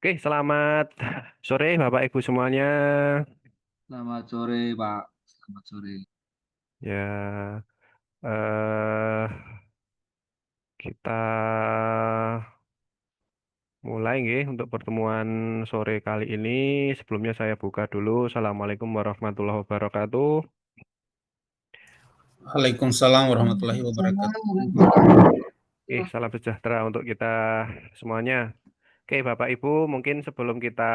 Oke, selamat sore Bapak Ibu semuanya. Selamat sore, Pak. Selamat sore. Ya, eh, kita mulai nggih untuk pertemuan sore kali ini. Sebelumnya saya buka dulu. Assalamualaikum warahmatullahi wabarakatuh. Waalaikumsalam warahmatullahi wabarakatuh. Oke, salam sejahtera untuk kita semuanya. Oke, Bapak Ibu, mungkin sebelum kita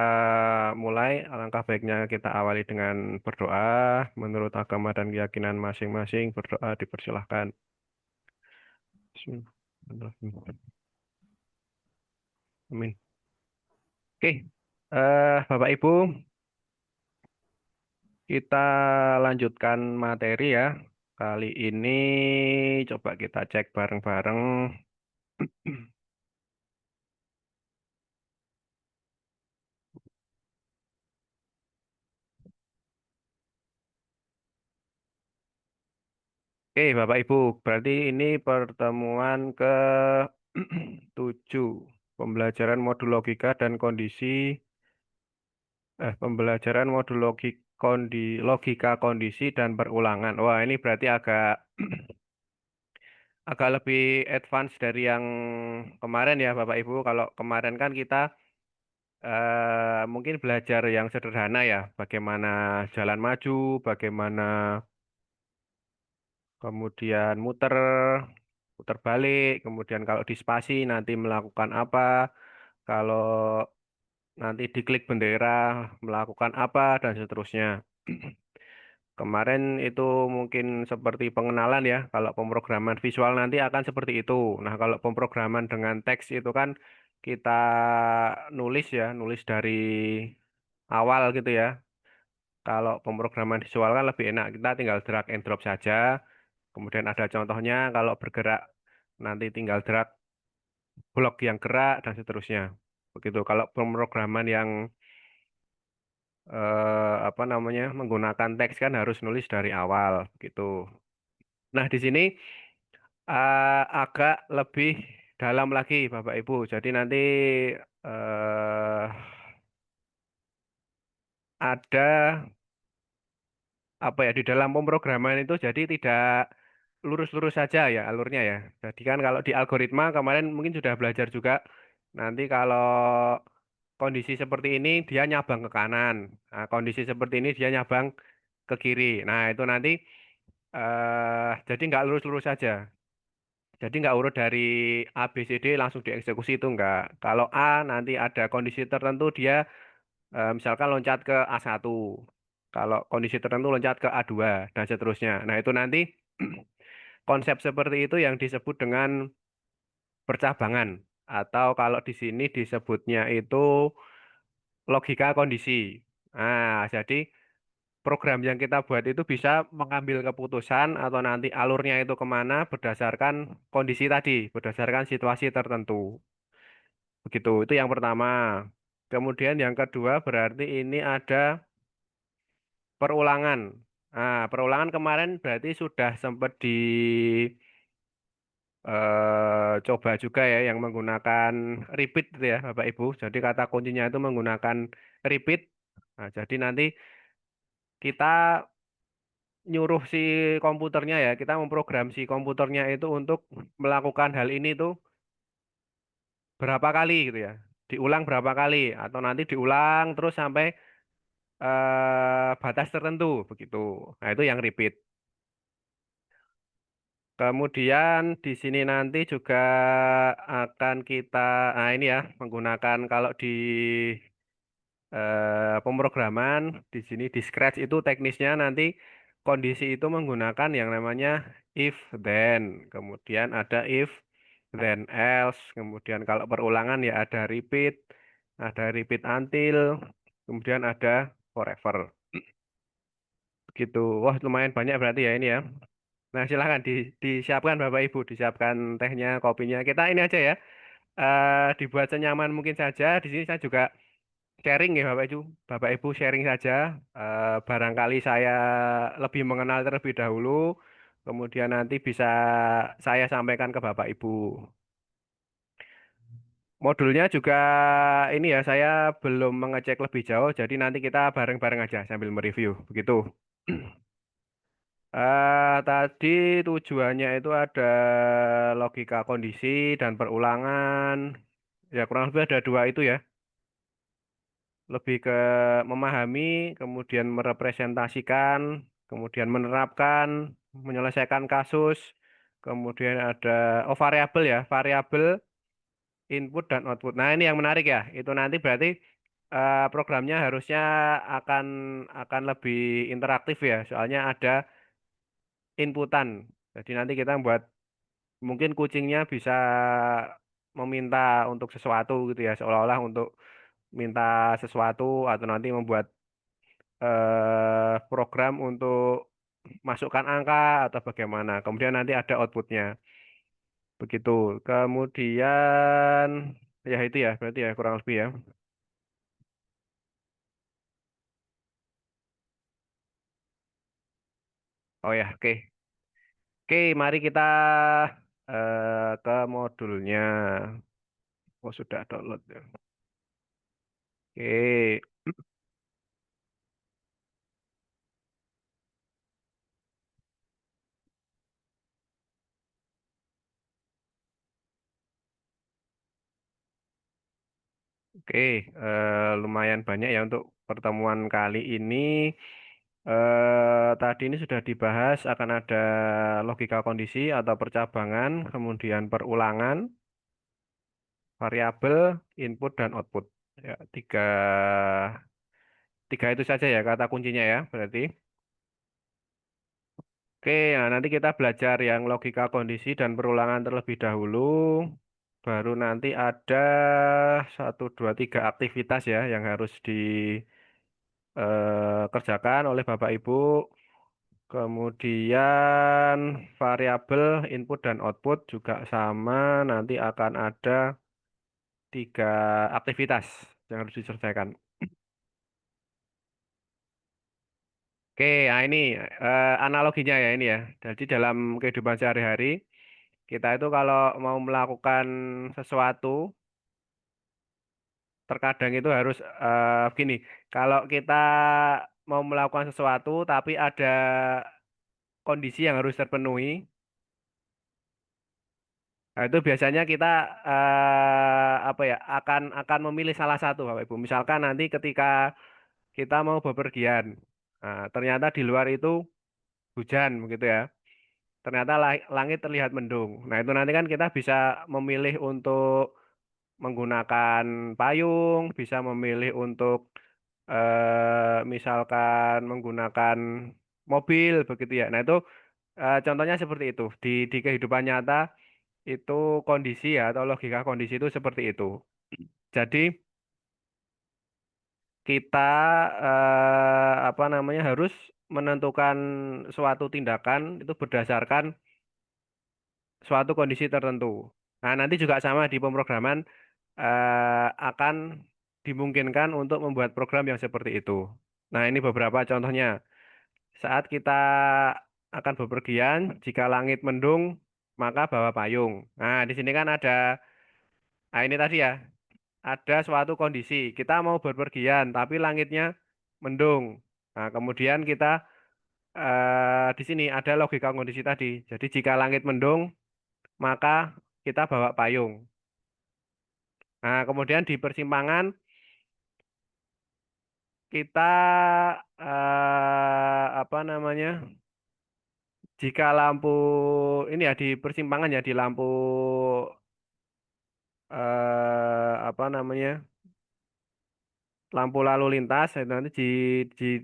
mulai, alangkah baiknya kita awali dengan berdoa. Menurut agama dan keyakinan masing-masing, berdoa dipersilahkan. Bismillahirrahmanirrahim. Amin. Oke, Bapak Ibu, kita lanjutkan materi ya. Kali ini coba kita cek bareng-bareng. Oke, Bapak Ibu, berarti ini pertemuan ke 7 pembelajaran modul logika dan kondisi, pembelajaran modul logika kondisi dan perulangan. Wah, ini berarti agak agak lebih advance dari yang kemarin ya, Bapak Ibu. Kalau kemarin kan kita mungkin belajar yang sederhana ya, bagaimana jalan maju, bagaimana kemudian muter, putar balik, kemudian kalau di spasi nanti melakukan apa, kalau nanti diklik bendera melakukan apa, dan seterusnya. Kemarin itu mungkin seperti pengenalan ya, kalau pemrograman visual nanti akan seperti itu. Nah, kalau pemrograman dengan teks itu kan kita nulis ya, nulis dari awal gitu ya. Kalau pemrograman visual kan lebih enak, kita tinggal drag and drop saja. Kemudian ada contohnya, kalau bergerak nanti tinggal drag blok yang gerak dan seterusnya. Begitu. Kalau pemrograman yang apa namanya menggunakan teks kan harus nulis dari awal, gitu. Nah, di sini agak lebih dalam lagi, Bapak Ibu. Jadi nanti eh, ada apa ya di dalam pemrograman itu jadi tidak lurus-lurus saja ya alurnya ya. Jadi kan kalau di algoritma kemarin mungkin sudah belajar juga. Nanti kalau kondisi seperti ini dia nyabang ke kanan. Nah, kondisi seperti ini dia nyabang ke kiri. Nah, itu nanti jadi nggak lurus-lurus saja. Jadi nggak urut dari A, B, C, D langsung dieksekusi itu nggak. Kalau A nanti ada kondisi tertentu dia misalkan loncat ke A1. Kalau kondisi tertentu loncat ke A2 dan seterusnya. Nah, itu nanti konsep seperti itu yang disebut dengan percabangan atau kalau di sini disebutnya itu logika kondisi. Nah, jadi program yang kita buat itu bisa mengambil keputusan atau nanti alurnya itu kemana berdasarkan kondisi tadi, berdasarkan situasi tertentu. Begitu, itu yang pertama. Kemudian yang kedua berarti ini ada perulangan. Nah, perulangan kemarin berarti sudah sempat coba juga ya yang menggunakan repeat itu ya Bapak Ibu. Jadi kata kuncinya itu menggunakan repeat. Nah, jadi nanti kita nyuruh si komputernya ya, kita memprogram si komputernya itu untuk melakukan hal ini tuh berapa kali gitu ya. Diulang berapa kali atau nanti diulang terus sampai batas tertentu begitu. Nah, itu yang repeat. Kemudian di sini nanti juga akan kita, nah ini ya, menggunakan kalau di pemrograman, di sini di Scratch itu teknisnya nanti kondisi itu menggunakan yang namanya if then, kemudian ada if then else, kemudian kalau perulangan ya ada repeat until, kemudian ada forever. Begitu. Wah, lumayan banyak berarti ya ini ya. Nah, silakan disiapkan Bapak Ibu, disiapkan tehnya, kopinya. Kita ini aja ya, dibuat senyaman mungkin saja. Di sini saya juga sharing ya Bapak Ibu. Bapak Ibu sharing saja. Barangkali saya lebih mengenal terlebih dahulu, kemudian nanti bisa saya sampaikan ke Bapak Ibu. Modulnya juga ini ya, saya belum mengecek lebih jauh, jadi nanti kita bareng-bareng aja sambil mereview, begitu. Tadi tujuannya itu ada logika kondisi dan perulangan. Ya kurang lebih ada dua itu ya. Lebih ke memahami, kemudian merepresentasikan, kemudian menerapkan, menyelesaikan kasus. Kemudian ada variabel ya, variabel input dan output. Nah, ini yang menarik ya. Itu nanti berarti programnya harusnya akan akan lebih interaktif ya. Soalnya ada inputan. Jadi nanti kita buat mungkin kucingnya bisa meminta untuk sesuatu gitu ya, seolah-olah untuk minta sesuatu atau nanti membuat program untuk masukkan angka atau bagaimana. Kemudian nanti ada outputnya. Begitu. Kemudian ya itu ya, berarti ya kurang lebih ya. Oh ya, oke. Oke, mari kita ke modulnya. Oh, sudah download ya. Oke. Oke, lumayan banyak ya untuk pertemuan kali ini. Tadi ini sudah dibahas akan ada logika kondisi atau percabangan, kemudian perulangan, variabel, input dan output. Ya, tiga itu saja ya kata kuncinya ya, berarti. Oke, nah nanti kita belajar yang logika kondisi dan perulangan terlebih dahulu. Baru nanti ada satu, dua, tiga aktivitas ya yang harus dikerjakan oleh Bapak Ibu. Kemudian variabel input dan output juga sama. Nanti akan ada tiga aktivitas yang harus diselesaikan. Oke, nah ini analoginya ya ini ya. Jadi dalam kehidupan sehari-hari, kita itu kalau mau melakukan sesuatu, terkadang itu harus gini. Kalau kita mau melakukan sesuatu, tapi ada kondisi yang harus terpenuhi, nah, itu biasanya kita apa ya akan memilih salah satu, Bapak Ibu. Misalkan nanti ketika kita mau bepergian, nah, ternyata di luar itu hujan, begitu ya. Ternyata langit terlihat mendung. Nah, itu nanti kan kita bisa memilih untuk menggunakan payung, bisa memilih untuk misalkan menggunakan mobil begitu ya. Nah, itu contohnya seperti itu. Di kehidupan nyata itu kondisi ya atau logika kondisi itu seperti itu. Jadi kita apa namanya harus menentukan suatu tindakan itu berdasarkan suatu kondisi tertentu. Nah, nanti juga sama di pemrograman akan dimungkinkan untuk membuat program yang seperti itu. Nah, ini beberapa contohnya. Saat kita akan bepergian, jika langit mendung, maka bawa payung. Nah, di sini kan ada, nah ini tadi ya, ada suatu kondisi. Kita mau bepergian, tapi langitnya mendung. Nah, kemudian kita di sini ada logika kondisi tadi. Jadi jika langit mendung, maka kita bawa payung. Nah, kemudian di persimpangan kita apa namanya? Jika lampu ini ya di persimpangan ya di lampu apa namanya? Lampu lalu lintas itu nanti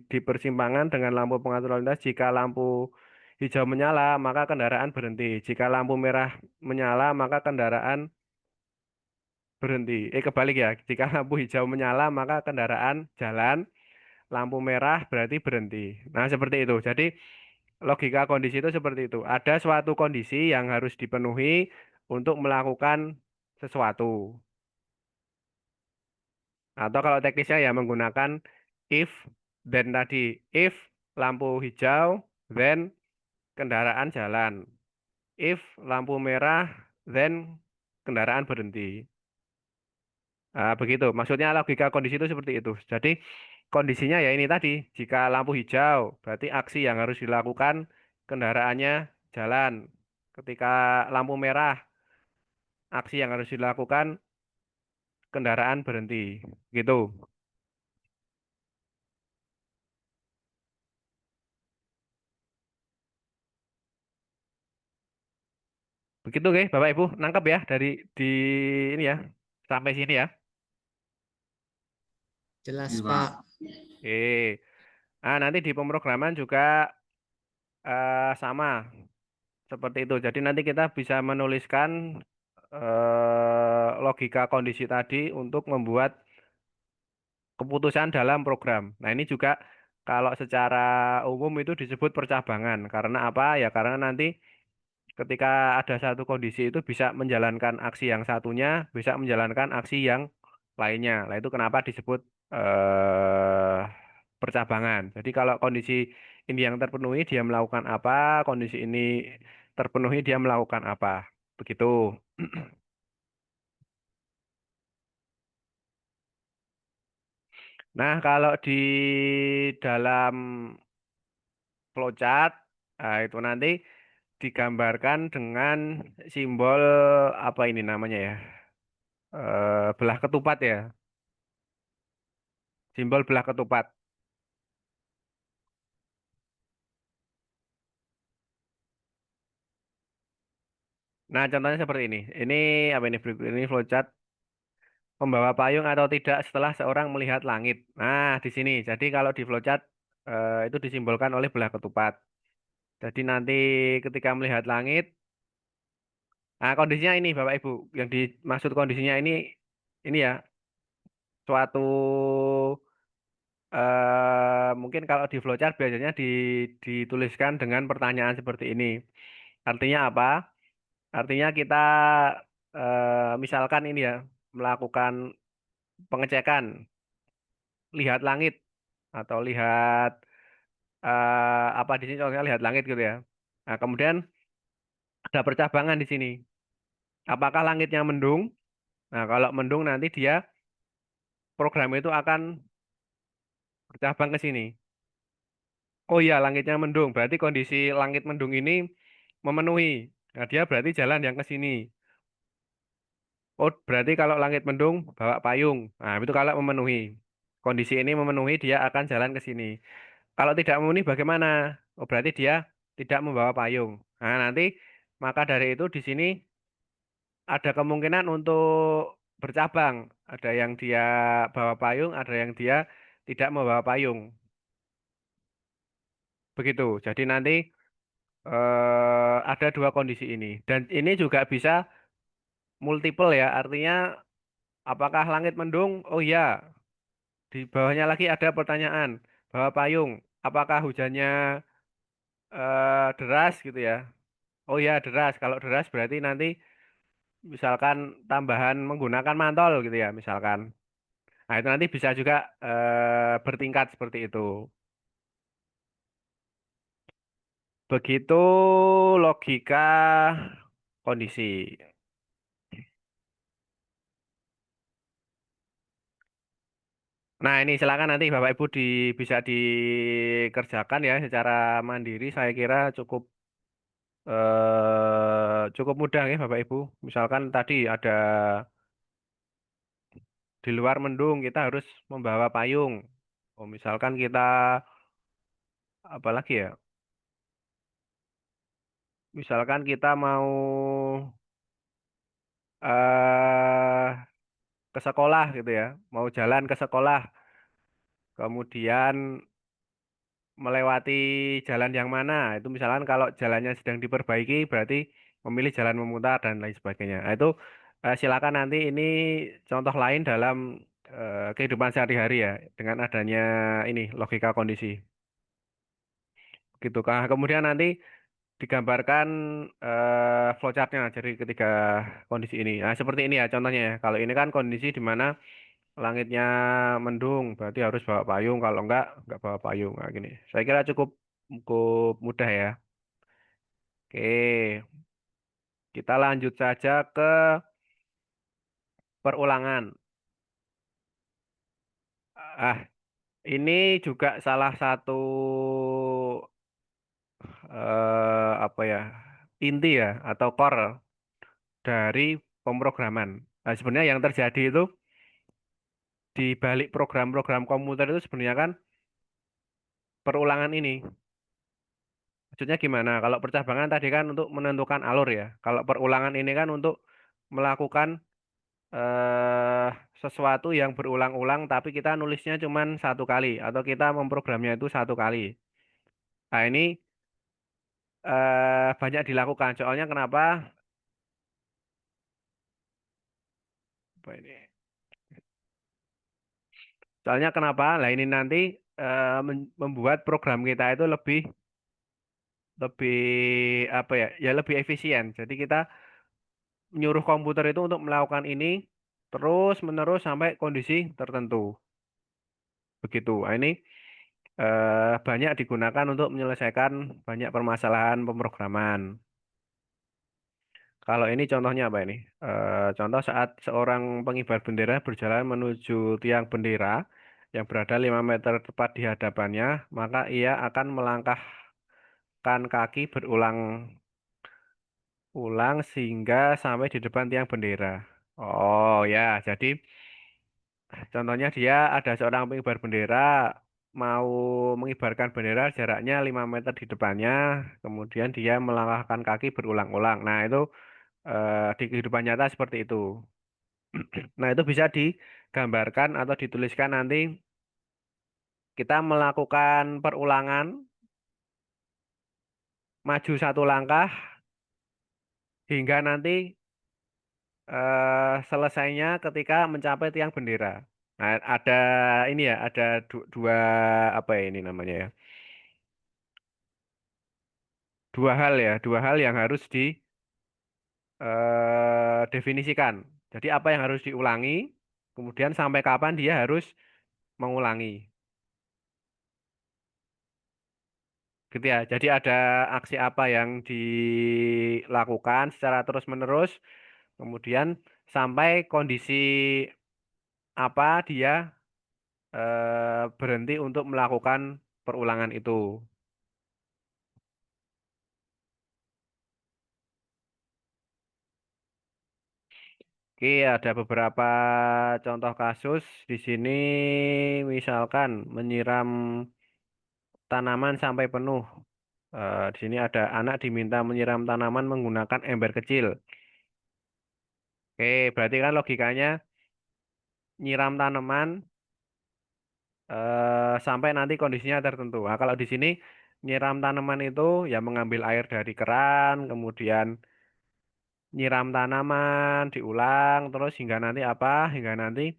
di persimpangan dengan lampu pengatur lalu lintas jika lampu hijau menyala maka kendaraan berhenti. Jika lampu merah menyala maka kendaraan berhenti. Kebalik ya. Jika lampu hijau menyala maka kendaraan jalan. Lampu merah berarti berhenti. Nah, seperti itu. Jadi logika kondisi itu seperti itu. Ada suatu kondisi yang harus dipenuhi untuk melakukan sesuatu. Atau kalau teknisnya ya menggunakan if then tadi. If lampu hijau, then kendaraan jalan. If lampu merah, then kendaraan berhenti. Begitu. Maksudnya logika kondisi itu seperti itu. Jadi kondisinya ya ini tadi, jika lampu hijau, berarti aksi yang harus dilakukan kendaraannya jalan. Ketika lampu merah, aksi yang harus dilakukan kendaraan berhenti. Gitu. Begitu, guys, Bapak Ibu, nangkep ya dari di ini ya, sampai sini ya. Jelas, Iya, Pak. Oke. Nanti di pemrograman juga sama seperti itu. Jadi nanti kita bisa menuliskan logika kondisi tadi untuk membuat keputusan dalam program. Nah, ini juga kalau secara umum itu disebut percabangan. Karena apa? Ya karena nanti ketika ada satu kondisi itu bisa menjalankan aksi yang satunya, bisa menjalankan aksi yang lainnya. Nah, itu kenapa disebut percabangan. Jadi kalau kondisi ini yang terpenuhi, dia melakukan apa, kondisi ini terpenuhi, dia melakukan apa. Begitu. Nah, kalau di dalam flowchart, itu nanti digambarkan dengan simbol apa ini namanya ya? Belah ketupat ya. Simbol belah ketupat. Nah, contohnya seperti ini. Ini apa ini? Ini flowchart membawa payung atau tidak setelah seorang melihat langit. Nah, di sini. Jadi kalau di flowchart itu disimbolkan oleh belah ketupat. Jadi nanti ketika melihat langit, kondisinya ini Bapak Ibu, yang dimaksud kondisinya ini ya suatu mungkin kalau di flowchart biasanya dituliskan dengan pertanyaan seperti ini. Artinya apa? Artinya kita misalkan ini ya melakukan pengecekan, lihat langit atau lihat apa di sini contohnya lihat langit gitu ya. Nah, kemudian ada percabangan di sini. Apakah langitnya mendung? Nah, kalau mendung nanti dia program itu akan bercabang ke sini. Oh iya, langitnya mendung. Berarti kondisi langit mendung ini memenuhi. Nah, dia berarti jalan yang ke sini. Oh, berarti kalau langit mendung, bawa payung. Nah, itu kalau memenuhi. Kondisi ini memenuhi, dia akan jalan ke sini. Kalau tidak memenuhi, bagaimana? Oh, berarti dia tidak membawa payung. Nah, nanti maka dari itu di sini ada kemungkinan untuk bercabang. Ada yang dia bawa payung, ada yang dia tidak membawa payung. Begitu. Jadi nanti ada dua kondisi ini. Dan ini juga bisa multiple ya. Artinya apakah langit mendung? Oh iya. Di bawahnya lagi ada pertanyaan. Bawa payung. Apakah hujannya deras gitu ya? Oh iya deras. Kalau deras berarti nanti misalkan tambahan menggunakan mantol gitu ya misalkan. Nah itu nanti bisa juga bertingkat seperti itu. Begitu logika kondisi. Nah, ini silakan nanti Bapak Ibu bisa dikerjakan ya secara mandiri. Saya kira cukup mudah ya Bapak Ibu. Misalkan tadi ada di luar mendung, kita harus membawa payung. Oh, misalkan kita apa lagi ya? Misalkan kita mau eh ke sekolah gitu ya, mau jalan ke sekolah, kemudian melewati jalan yang mana. Itu misalkan kalau jalannya sedang diperbaiki berarti memilih jalan memutar dan lain sebagainya. Nah, itu silakan nanti ini contoh lain dalam kehidupan sehari-hari ya dengan adanya ini logika kondisi. Gitu kan. Kemudian nanti digambarkan flowchartnya jadi ketiga kondisi ini. Nah, seperti ini ya contohnya ya. Kalau ini kan kondisi di mana langitnya mendung, berarti harus bawa payung. Kalau enggak bawa payung. Nah, gini. Saya kira cukup cukup mudah ya. Oke, kita lanjut saja ke perulangan. Ah, ini juga salah satu apa ya, inti ya atau core dari pemrograman. Nah, sebenarnya yang terjadi itu di balik program-program komputer itu sebenarnya kan perulangan ini. Maksudnya gimana? Kalau percabangan tadi kan untuk menentukan alur ya. Kalau perulangan ini kan untuk melakukan eh, sesuatu yang berulang-ulang, tapi kita nulisnya cuma satu kali atau kita memprogramnya itu satu kali. Nah ini banyak dilakukan. Soalnya kenapa? Apa ini? Soalnya kenapa? Lah ini nanti membuat program kita itu lebih lebih apa ya? Ya lebih efisien. Jadi kita nyuruh komputer itu untuk melakukan ini terus menerus sampai kondisi tertentu. Begitu. Nah, ini banyak digunakan untuk menyelesaikan banyak permasalahan pemrograman. Kalau ini contohnya apa ini? Contoh saat seorang pengibar bendera berjalan menuju tiang bendera yang berada 5 meter tepat di hadapannya, maka ia akan melangkahkan kaki berulang-ulang sehingga sampai di depan tiang bendera. Oh ya, jadi contohnya dia ada seorang pengibar bendera mau mengibarkan bendera jaraknya 5 meter di depannya, kemudian dia melangkahkan kaki berulang-ulang. Nah, itu di kehidupan nyata seperti itu. Nah, itu bisa digambarkan atau dituliskan nanti kita melakukan perulangan maju satu langkah hingga nanti selesainya ketika mencapai tiang bendera. Nah, ada ini ya, ada dua apa ya ini namanya ya? Dua hal yang harus didefinisikan. Jadi apa yang harus diulangi, kemudian sampai kapan dia harus mengulangi. Gitu ya. Jadi ada aksi apa yang dilakukan secara terus-menerus, kemudian sampai kondisi apa dia berhenti untuk melakukan perulangan itu. Oke, ada beberapa contoh kasus di sini, misalkan menyiram tanaman sampai penuh. Di sini ada anak diminta menyiram tanaman menggunakan ember kecil. Oke, berarti kan logikanya nyiram tanaman sampai nanti kondisinya tertentu. Nah, kalau di sini nyiram tanaman itu ya mengambil air dari keran, kemudian nyiram tanaman, diulang terus hingga nanti apa? Hingga nanti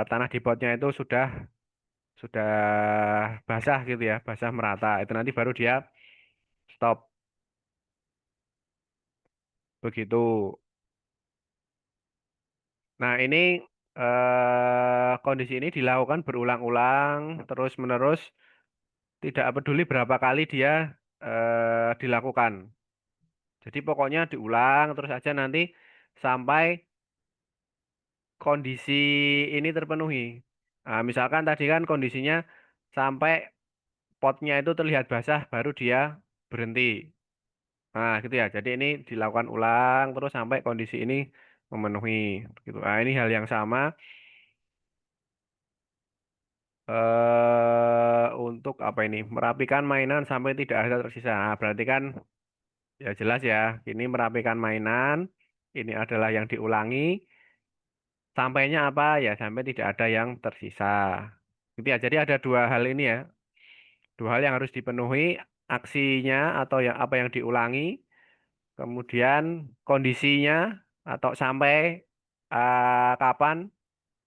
tanah di potnya itu sudah basah gitu ya, basah merata. Itu nanti baru dia stop. Begitu. Nah, ini kondisi ini dilakukan berulang-ulang terus-menerus, tidak peduli berapa kali dia dilakukan. Jadi pokoknya diulang terus aja nanti sampai kondisi ini terpenuhi. Nah, misalkan tadi kan kondisinya sampai potnya itu terlihat basah baru dia berhenti. Nah, gitu ya. Jadi ini dilakukan ulang terus sampai kondisi ini memenuhi. Gitu. Nah, ini hal yang sama untuk apa ini? Merapikan mainan sampai tidak ada tersisa. Nah, berarti kan ya jelas ya. Ini merapikan mainan. Ini adalah yang diulangi. Sampainya apa ya sampai tidak ada yang tersisa. Gitu ya. Jadi ada dua hal ini ya. Dua hal yang harus dipenuhi, aksinya atau yang apa yang diulangi, kemudian kondisinya atau sampai kapan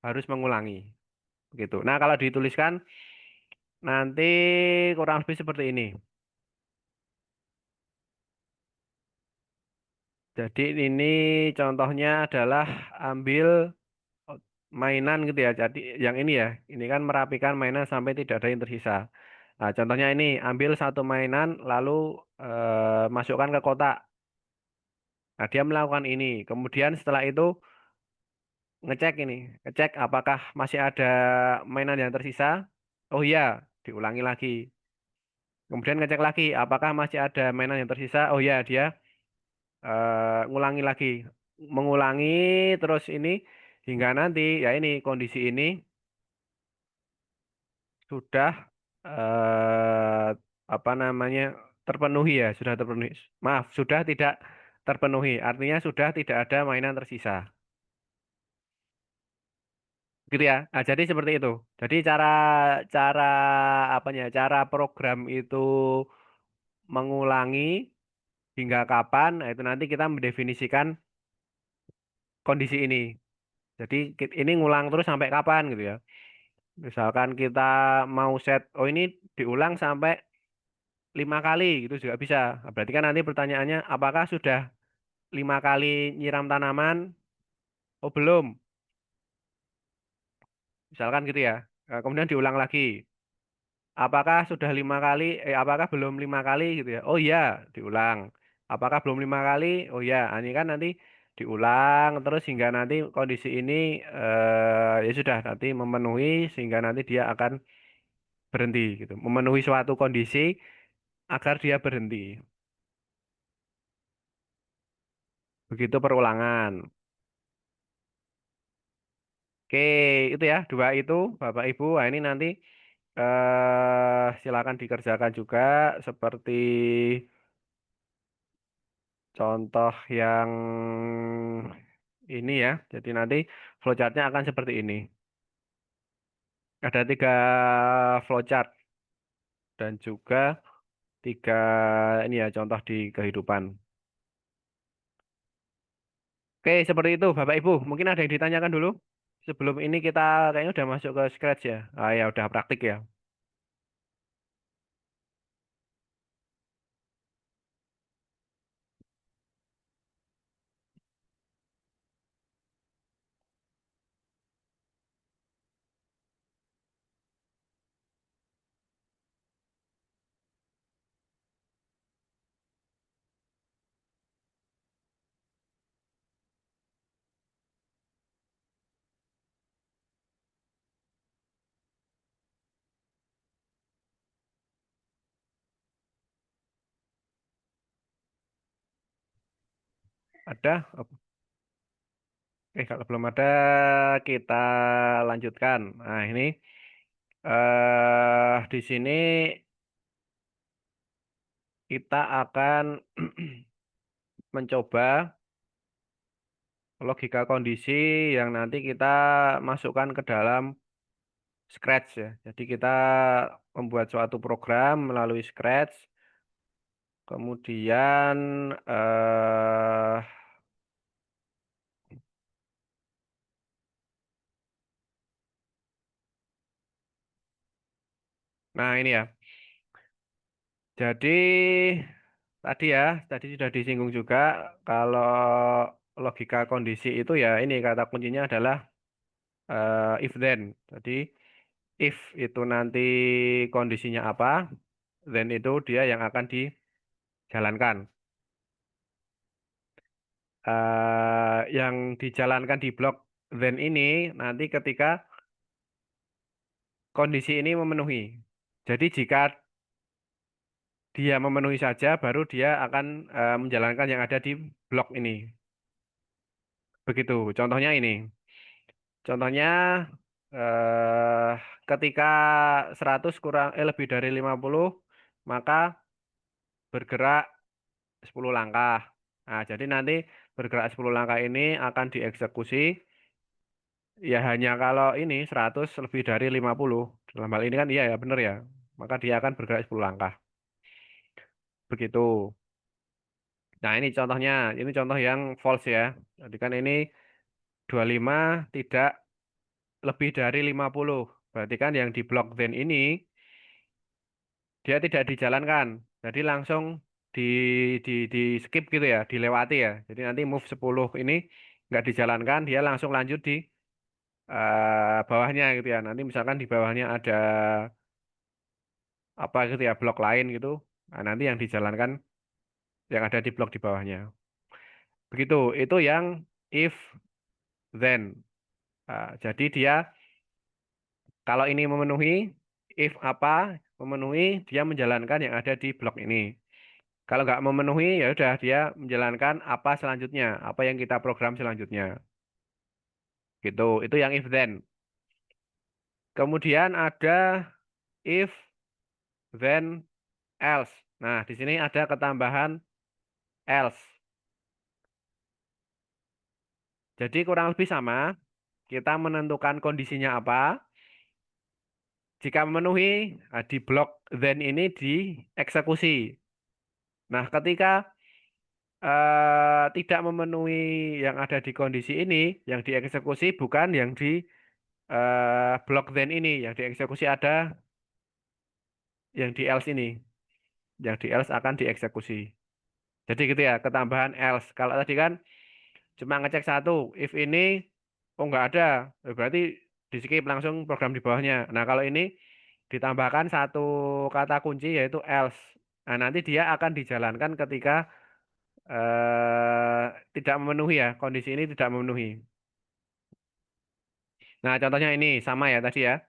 harus mengulangi. Begitu. Nah, kalau dituliskan nanti kurang lebih seperti ini. Jadi ini contohnya adalah ambil mainan gitu ya. Jadi yang ini ya, ini kan merapikan mainan sampai tidak ada yang tersisa. Nah, contohnya ini, ambil satu mainan lalu masukkan ke kotak. Nah, dia melakukan ini. Kemudian setelah itu ngecek ini, ngecek apakah masih ada mainan yang tersisa. Oh iya, diulangi lagi. Kemudian ngecek lagi, apakah masih ada mainan yang tersisa. Oh iya, dia ngulangi lagi, mengulangi terus ini hingga nanti ya ini kondisi ini sudah apa namanya terpenuhi ya, sudah terpenuhi. Maaf, sudah tidak terpenuhi. Artinya sudah tidak ada mainan tersisa. Gitu ya. Nah, jadi seperti itu. Jadi cara cara apanya? Cara program itu mengulangi hingga kapan? Nah, itu nanti kita mendefinisikan kondisi ini. Jadi ini ngulang terus sampai kapan gitu ya. Misalkan kita mau set, oh ini diulang sampai 5 kali gitu juga bisa. Nah, berarti kan nanti pertanyaannya apakah sudah 5 kali nyiram tanaman? Oh belum. Misalkan gitu ya. Nah, kemudian diulang lagi. Apakah sudah 5 kali? Apakah belum 5 kali gitu ya? Oh iya, diulang. Apakah belum 5 kali? Oh iya, nah, ini kan nanti diulang terus hingga nanti kondisi ini ya sudah nanti memenuhi sehingga nanti dia akan berhenti gitu. Memenuhi suatu kondisi agar dia berhenti. Begitu perulangan. Oke, itu ya dua itu Bapak Ibu. Nah, ini nanti silakan dikerjakan juga seperti contoh yang ini ya. Jadi nanti flowchartnya akan seperti ini. Ada 3 flowchart dan juga 3 ini ya contoh di kehidupan. Oke, seperti itu Bapak Ibu. Mungkin ada yang ditanyakan dulu. Sebelum ini kita kayaknya udah masuk ke Scratch ya. Ah ya udah praktik ya. Ada? Kalau belum ada kita lanjutkan. Nah, ini di sini kita akan mencoba logika kondisi yang nanti kita masukkan ke dalam Scratch ya. Jadi kita membuat suatu program melalui Scratch, kemudian nah ini ya. Jadi tadi sudah disinggung juga kalau logika kondisi itu ya ini kata kuncinya adalah if then. Jadi if itu nanti kondisinya apa, then itu dia yang akan dijalankan. Yang dijalankan di blok then ini nanti ketika kondisi ini memenuhi. Jadi jika dia memenuhi saja, baru dia akan menjalankan yang ada di blok ini. Begitu. Contohnya ini. Contohnya eh, ketika 100 kurang lebih dari 50 maka bergerak 10 langkah. Nah, jadi nanti bergerak 10 langkah ini akan dieksekusi ya hanya kalau ini 100 lebih dari 50. Dalam hal ini kan iya ya benar ya. Maka dia akan bergerak 10 langkah. Begitu. Nah, ini contoh yang false ya. Jadi kan ini 25 tidak lebih dari 50. Berarti kan yang di blok then ini dia tidak dijalankan. Jadi langsung di di skip gitu ya, dilewati ya. Jadi nanti move 10 ini nggak dijalankan, dia langsung lanjut di bawahnya gitu ya. Nanti misalkan di bawahnya ada apa gitu ya, blok lain gitu. Nah, nanti yang dijalankan yang ada di blok di bawahnya. Begitu, itu yang if then. Jadi dia kalau ini memenuhi, if apa memenuhi, dia menjalankan yang ada di blok ini. Kalau nggak memenuhi, ya udah dia menjalankan apa selanjutnya, apa yang kita program selanjutnya. Gitu, itu yang if then. Kemudian ada if then else. Nah, di sini ada ketambahan else. Jadi kurang lebih sama, kita menentukan kondisinya apa. Jika memenuhi, di blok then ini dieksekusi. Nah, ketika tidak memenuhi yang ada di kondisi ini, yang dieksekusi bukan yang di blok then ini, yang dieksekusi ada yang di else ini, yang di else akan dieksekusi. Jadi gitu ya, ketambahan else. Kalau tadi kan cuma ngecek satu, if ini oh nggak ada, berarti di skip langsung program di bawahnya. Nah kalau ini ditambahkan satu kata kunci yaitu else. Nah nanti dia akan dijalankan ketika tidak memenuhi ya, kondisi ini tidak memenuhi. Nah contohnya ini sama ya tadi ya.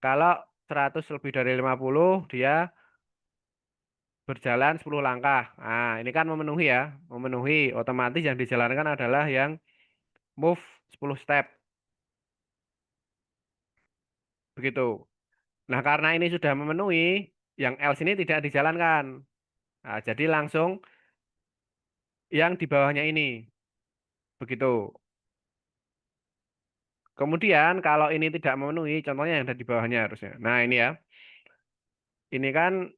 Kalau 100 lebih dari 50 dia berjalan 10 langkah. Nah ini kan memenuhi ya, memenuhi otomatis yang dijalankan adalah yang move 10 step. Begitu. Nah, karena ini sudah memenuhi, yang else ini tidak dijalankan. Nah, jadi langsung yang di bawahnya ini. Begitu. Kemudian kalau ini tidak memenuhi, contohnya yang ada di bawahnya harusnya. Nah, ini ya. Ini kan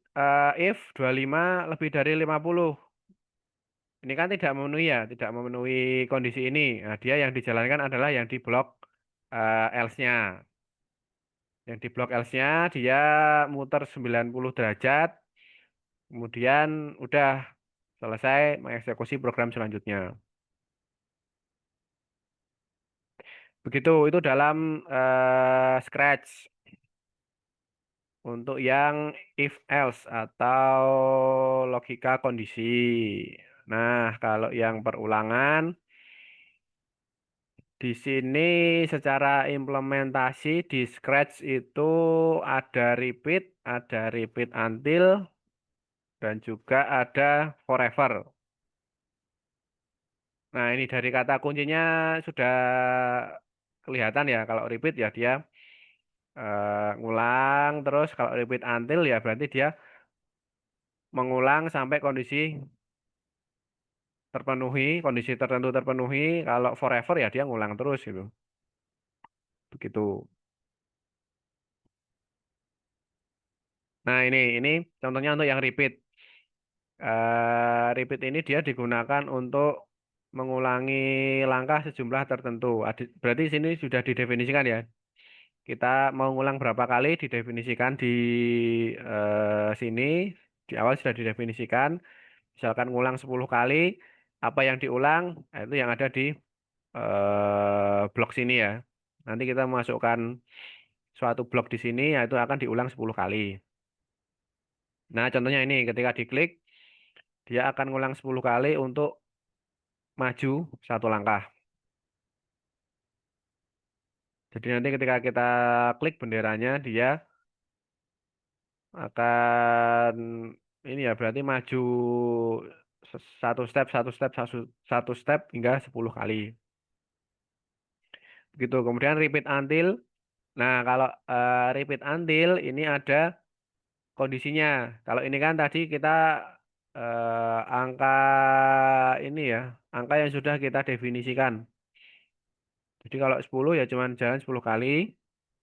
if 25 lebih dari 50. Ini kan tidak memenuhi ya, tidak memenuhi kondisi ini. Nah, dia yang dijalankan adalah yang di blok else-nya. Yang di blok else-nya dia muter 90 derajat. Kemudian udah selesai mengeksekusi program selanjutnya. Begitu, itu dalam Scratch untuk yang if else atau logika kondisi. Nah, kalau yang perulangan di sini secara implementasi di Scratch itu ada repeat until, dan juga ada forever. Nah, ini dari kata kuncinya sudah kelihatan ya. Kalau repeat ya dia ngulang, terus kalau repeat until ya berarti dia mengulang sampai kondisi terpenuhi, kondisi tertentu terpenuhi. Kalau forever ya dia ngulang terus gitu. Begitu. Nah, ini contohnya untuk yang repeat. Repeat ini dia digunakan untuk mengulangi langkah sejumlah tertentu. Berarti sini sudah didefinisikan ya. Kita mau ngulang berapa kali didefinisikan di sini. Di awal sudah didefinisikan. Misalkan ngulang 10 kali, apa yang diulang, nah, itu yang ada di blok sini ya. Nanti kita masukkan suatu blok di sini, yaitu akan diulang 10 kali. Nah, contohnya ini, ketika diklik, dia akan ngulang 10 kali untuk maju satu langkah. Jadi nanti ketika kita klik benderanya, dia akan ini ya, berarti maju satu step, satu step, satu step hingga 10 kali. Begitu. Kemudian repeat until. Nah, kalau repeat until ini ada kondisinya. Kalau ini kan tadi kita angka ini ya, angka yang sudah kita definisikan. Jadi kalau 10 ya cuma jalan 10 kali,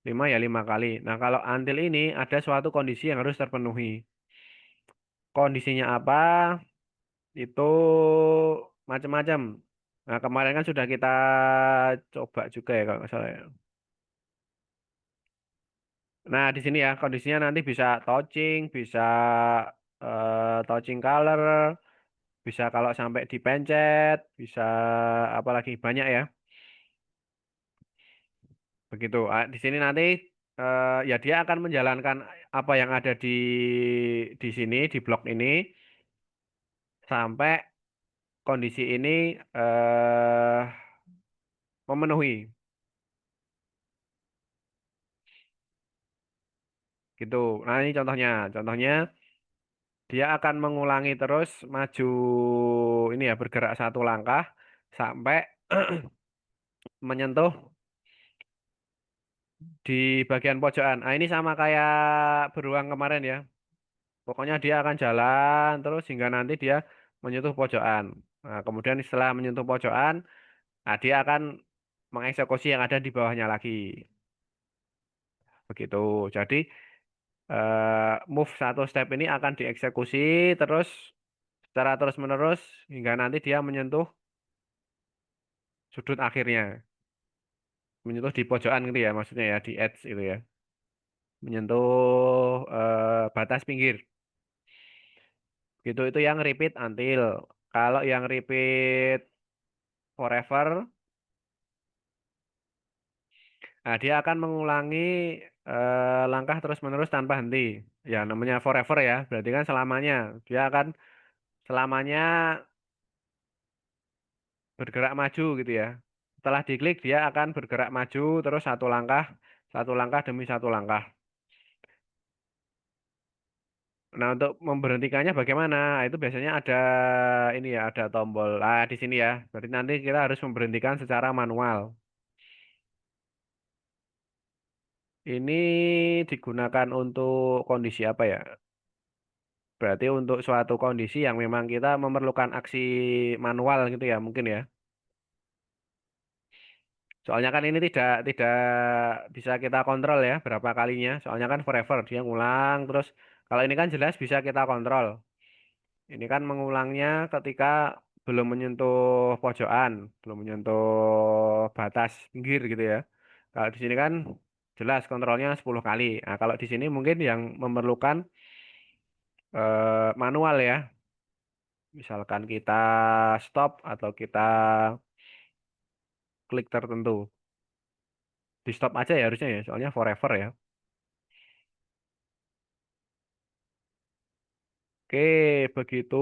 5 ya 5 kali. Nah, kalau until ini ada suatu kondisi yang harus terpenuhi. Kondisinya apa? Itu macam-macam. Nah, kemarin kan sudah kita coba juga ya kalau nggak salah ya. Nah, di sini ya kondisinya nanti bisa touching, bisa touching color, bisa kalau sampai dipencet, bisa apalagi banyak ya. Begitu. Di sini nanti ya dia akan menjalankan apa yang ada di sini di blok ini sampai kondisi ini memenuhi. Gitu. Nah, ini contohnya. Contohnya dia akan mengulangi terus maju ini ya bergerak satu langkah sampai menyentuh di bagian pojokan. Nah, ini sama kayak beruang kemarin ya. Pokoknya dia akan jalan terus hingga nanti dia menyentuh pojokan. Nah, kemudian setelah menyentuh pojokan, nah dia akan mengeksekusi yang ada di bawahnya lagi. Begitu. Jadi move satu step ini akan dieksekusi terus secara terus-menerus hingga nanti dia menyentuh sudut akhirnya. Menyentuh di pojokan gitu ya maksudnya ya di edge itu ya. Menyentuh batas pinggir. Gitu itu yang repeat until. Kalau yang repeat forever, nah dia akan mengulangi langkah terus-menerus tanpa henti. Ya namanya forever ya, berarti kan selamanya. Dia akan selamanya bergerak maju gitu ya. Setelah diklik dia akan bergerak maju terus satu langkah demi satu langkah. Nah, untuk memberhentikannya bagaimana? Nah, itu biasanya ada ini ya, ada tombol. Ah, di sini ya. Berarti nanti kita harus memberhentikan secara manual. Ini digunakan untuk kondisi apa ya? Berarti untuk suatu kondisi yang memang kita memerlukan aksi manual gitu ya, mungkin ya. Soalnya kan ini tidak bisa kita kontrol ya berapa kalinya. Soalnya kan forever dia ngulang terus. Kalau ini kan jelas bisa kita kontrol. Ini kan mengulangnya ketika belum menyentuh pojokan, belum menyentuh batas pinggir gitu ya. Kalau di sini kan jelas kontrolnya 10 kali. Nah, kalau di sini mungkin yang memerlukan manual ya. Misalkan kita stop atau kita klik tertentu. Di stop aja ya harusnya ya, soalnya forever ya. Oke, begitu.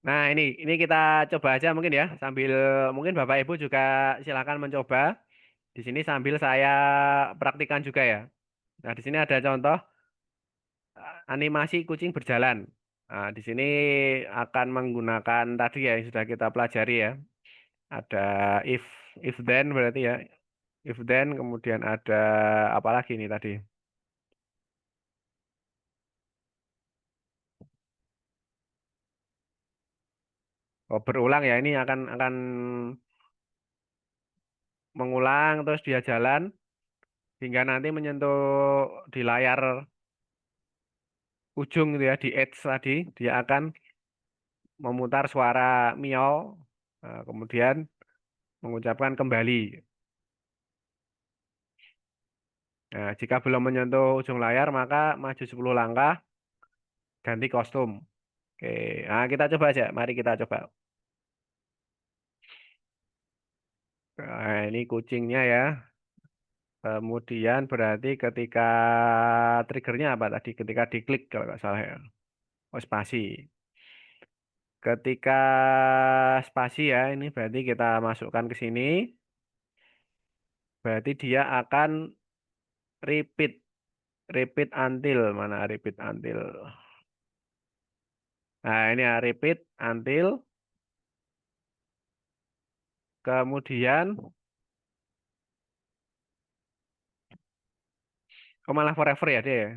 Nah, ini kita coba aja mungkin ya, sambil mungkin Bapak Ibu juga silakan mencoba. Di sini sambil saya praktikkan juga ya. Nah, di sini ada contoh animasi kucing berjalan. Nah, di sini akan menggunakan tadi ya yang sudah kita pelajari ya. Ada if if then berarti ya. If then kemudian ada apa lagi nih tadi? Oh, berulang ya. Ini akan mengulang terus dia jalan hingga nanti menyentuh di layar ujung gitu ya di edge tadi dia akan memutar suara miau kemudian mengucapkan kembali. Nah, jika belum menyentuh ujung layar maka maju 10 langkah ganti kostum. Oke, nah kita coba aja. Mari kita coba. Nah, ini kucingnya ya. Kemudian berarti ketika triggernya apa tadi? Ketika diklik kalau nggak salah ya. Oh, spasi. Ketika spasi ya, ini berarti kita masukkan ke sini. Berarti dia akan repeat. Repeat until. Mana repeat until? Nah, ini ya, repeat until. Kemudian, oh malah forever ya dia ya.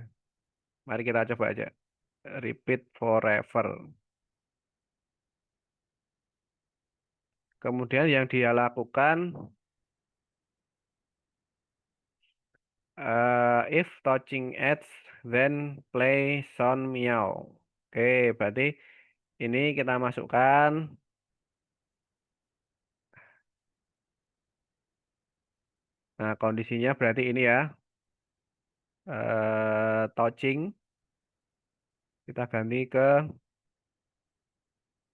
Mari kita coba aja. Repeat forever. Kemudian yang dia lakukan, if touching edge, then play sound meow. Oke, berarti ini kita masukkan. Nah, kondisinya berarti ini ya. Touching. Kita ganti ke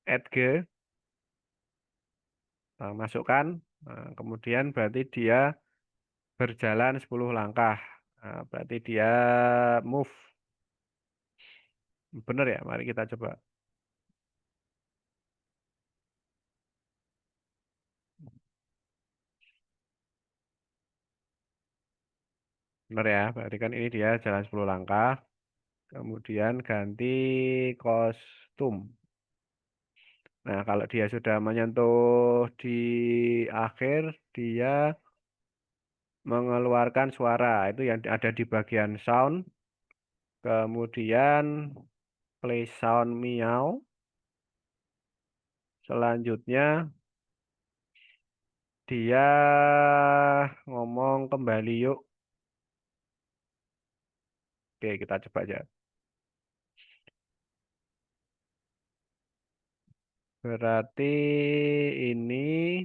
edge. Nah, masukkan. Nah, kemudian berarti dia berjalan 10 langkah. Nah, berarti dia move. Bener ya? Mari kita coba. Bener ya? Berarti kan ini dia jalan 10 langkah. Kemudian ganti kostum. Nah, kalau dia sudah menyentuh di akhir, dia mengeluarkan suara. Itu yang ada di bagian sound. Kemudian play sound meow. Selanjutnya dia ngomong kembali yuk. Oke, kita coba aja. Berarti ini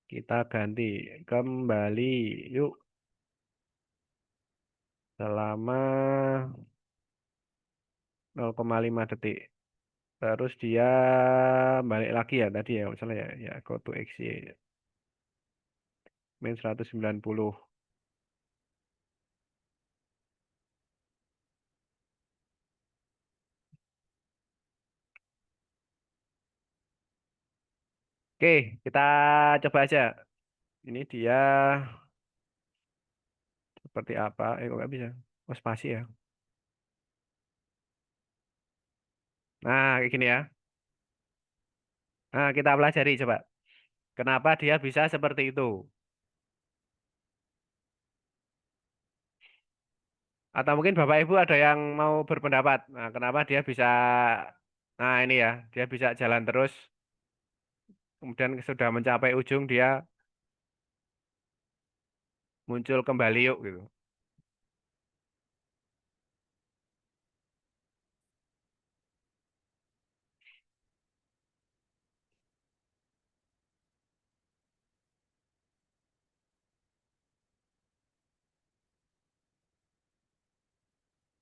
kita ganti kembali yuk selama 0,5 detik. Terus dia balik lagi ya tadi ya, misalnya ya, ya go to XY min 190. Oke, kita coba aja. Ini dia seperti apa? Kok nggak bisa? Oh, spasi ya. Nah, kayak gini ya. Nah, kita pelajari coba. Kenapa dia bisa seperti itu? Atau mungkin Bapak Ibu ada yang mau berpendapat. Nah, kenapa dia bisa, nah ini ya, dia bisa jalan terus, kemudian sudah mencapai ujung, dia muncul kembali yuk gitu.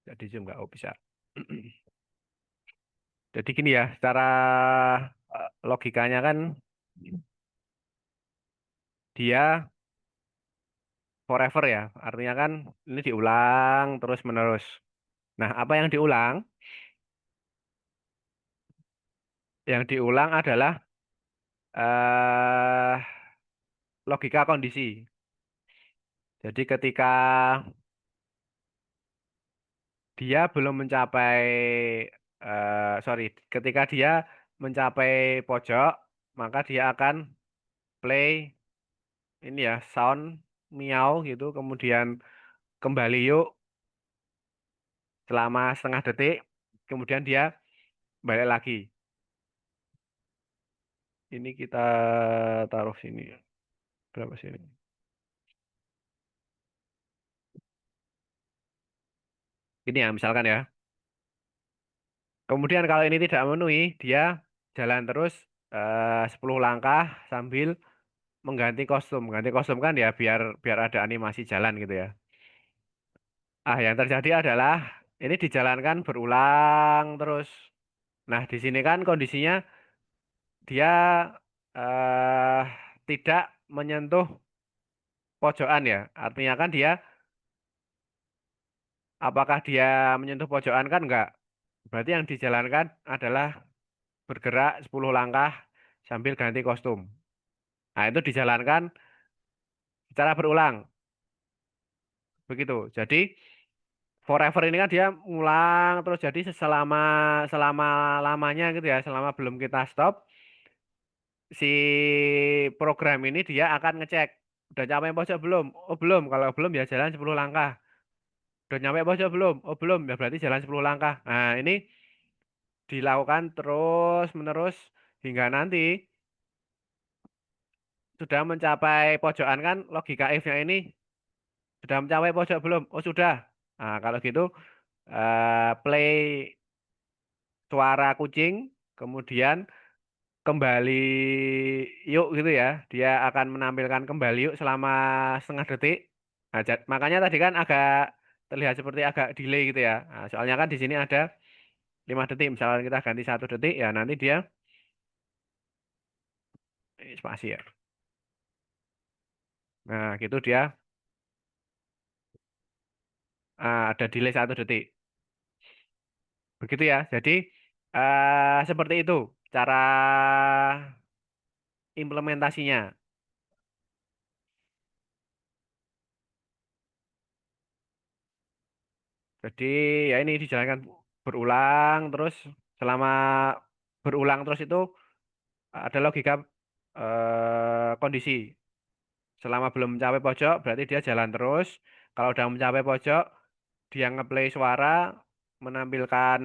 Jadi zoom nggak? Oh bisa. Jadi gini ya, secara logikanya kan dia forever ya. Artinya kan ini diulang terus menerus. Nah, apa yang diulang? Yang diulang adalah eh logika kondisi. Jadi ketika dia belum mencapai, sorry, ketika dia mencapai pojok, maka dia akan play ini ya, sound miau gitu, kemudian kembali yuk selama setengah detik, kemudian dia balik lagi. Ini kita taruh sini. Berapa sini? Ini ya, misalkan ya. Kemudian kalau ini tidak memenuhi, dia jalan terus 10 langkah sambil mengganti kostum. Ganti kostum kan ya biar biar ada animasi jalan gitu ya. Ah, yang terjadi adalah ini dijalankan berulang terus. Nah, di sini kan kondisinya dia eh tidak menyentuh pojokan ya. Artinya kan dia, apakah dia menyentuh pojokan kan enggak. Berarti yang dijalankan adalah bergerak 10 langkah sambil ganti kostum. Nah, itu dijalankan secara berulang. Begitu. Jadi forever ini kan dia ngulang terus jadi selama selama lamanya gitu ya, selama belum kita stop si program ini dia akan ngecek udah nyampe pojok belum? Oh, belum. Kalau belum ya jalan 10 langkah. Udah nyampe pojok belum? Oh, belum. Ya berarti jalan 10 langkah. Nah, ini dilakukan terus menerus hingga nanti sudah mencapai pojokan kan logika if-nya ini sudah mencapai pojok belum? Oh, sudah. Nah, kalau gitu play suara kucing kemudian kembali yuk gitu ya. Dia akan menampilkan kembali yuk selama setengah detik. Nah, makanya tadi kan agak terlihat seperti agak delay gitu ya. Nah, soalnya kan di sini ada 5 detik. Misalnya kita ganti 1 detik ya nanti dia spasi ya. Nah, gitu dia ada delay 1 detik. Begitu ya. Jadi seperti itu cara implementasinya. Jadi ya ini dijalankan berulang terus selama berulang terus itu ada logika kondisi. Selama belum mencapai pojok berarti dia jalan terus. Kalau udah mencapai pojok dia ngeplay suara menampilkan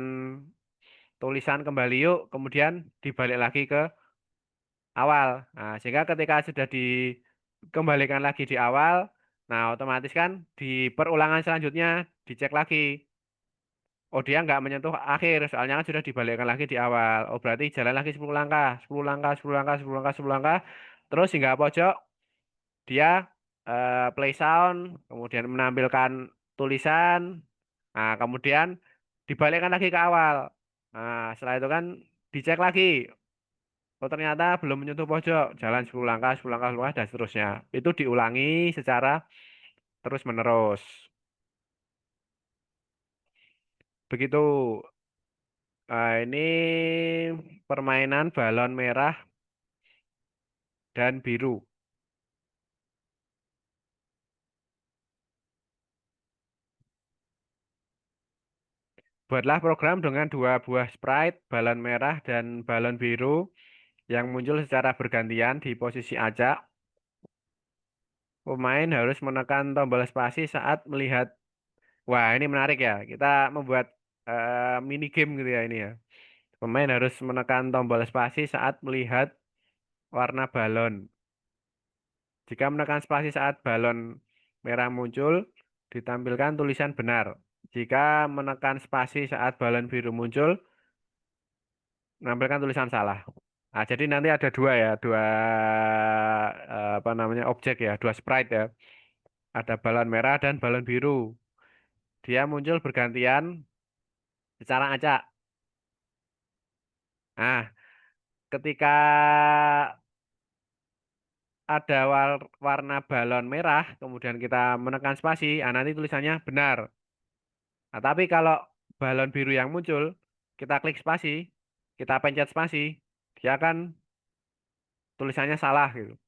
tulisan kembali yuk, kemudian dibalik lagi ke awal. Nah, sehingga ketika sudah dikembalikan lagi di awal, nah otomatis kan di perulangan selanjutnya dicek lagi. Oh dia nggak menyentuh akhir, soalnya kan sudah dibalikkan lagi di awal. Oh berarti jalan lagi 10 langkah, 10 langkah, 10 langkah, 10 langkah, 10 langkah. Terus hingga pojok, dia play sound, kemudian menampilkan tulisan, nah kemudian dibalikkan lagi ke awal. Nah setelah itu kan dicek lagi. Oh ternyata belum menyentuh pojok, jalan 10 langkah, 10 langkah, 10 langkah, dan seterusnya. Itu diulangi secara terus-menerus. Begitu. Ini permainan balon merah dan biru. Buatlah program dengan 2 buah sprite, balon merah dan balon biru yang muncul secara bergantian di posisi acak. Pemain harus menekan tombol spasi saat melihat. Wah, ini menarik ya. Kita membuat mini game gitu ya ini ya. Pemain harus menekan tombol spasi saat melihat warna balon. Jika menekan spasi saat balon merah muncul, ditampilkan tulisan benar. Jika menekan spasi saat balon biru muncul, menampilkan tulisan salah. Nah, jadi nanti ada dua ya, dua apa namanya objek ya, 2 sprite ya. Ada balon merah dan balon biru. Dia muncul bergantian secara acak. Nah, ketika ada warna balon merah, kemudian kita menekan spasi, nah nanti tulisannya benar. Nah, tapi kalau balon biru yang muncul, kita klik spasi, kita pencet spasi, dia akan tulisannya salah gitu.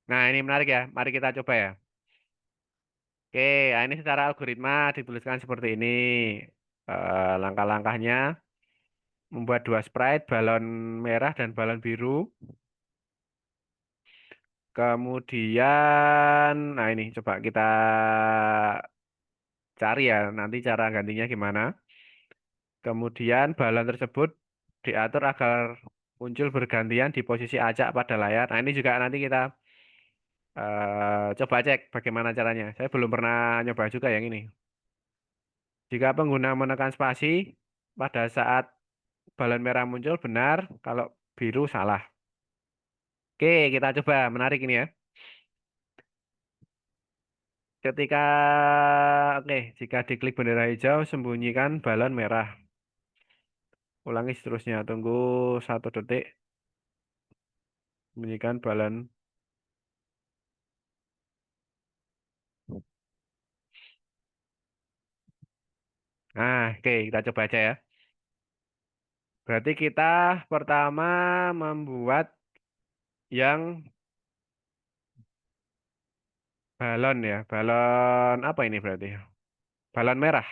Nah, ini menarik ya. Mari kita coba ya. Oke, nah ini secara algoritma dituliskan seperti ini. Langkah-langkahnya membuat 2 sprite, balon merah dan balon biru. Kemudian, nah ini coba kita cari ya nanti cara gantinya gimana. Kemudian balon tersebut diatur agar muncul bergantian di posisi acak pada layar. Nah ini juga nanti kita coba cek bagaimana caranya. Saya belum pernah nyoba juga yang ini. Jika pengguna menekan spasi pada saat balon merah muncul benar, kalau biru salah. Oke, kita coba. Menarik ini ya. Ketika, oke, jika diklik bendera hijau, sembunyikan balon merah. Ulangi seterusnya. Tunggu 1 detik. Sembunyikan balon. Nah, oke, kita coba aja ya. Berarti kita pertama membuat yang balon ya. Balon apa ini berarti? Balon merah.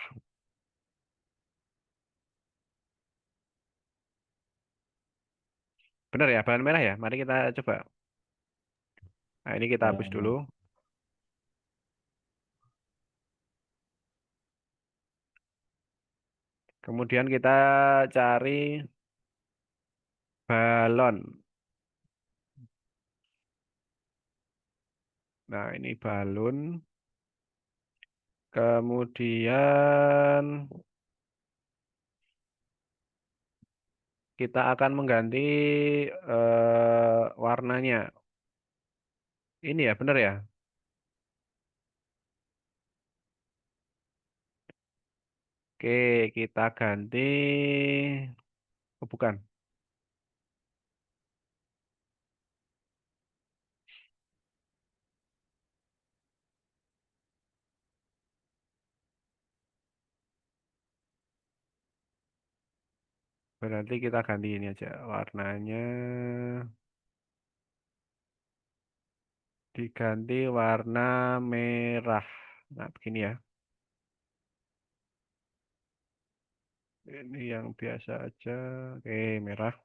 Benar ya, balon merah ya. Mari kita coba. Nah, ini kita Ya, hapus dulu. ya. Kemudian kita cari balon. Nah, ini balon. Kemudian kita akan mengganti warnanya. Ini ya, benar ya. Oke, kita ganti. Oh, bukan. Berarti kita ganti ini aja. Warnanya diganti warna merah. Nah, begini ya. Ini yang biasa aja. Oke, merah.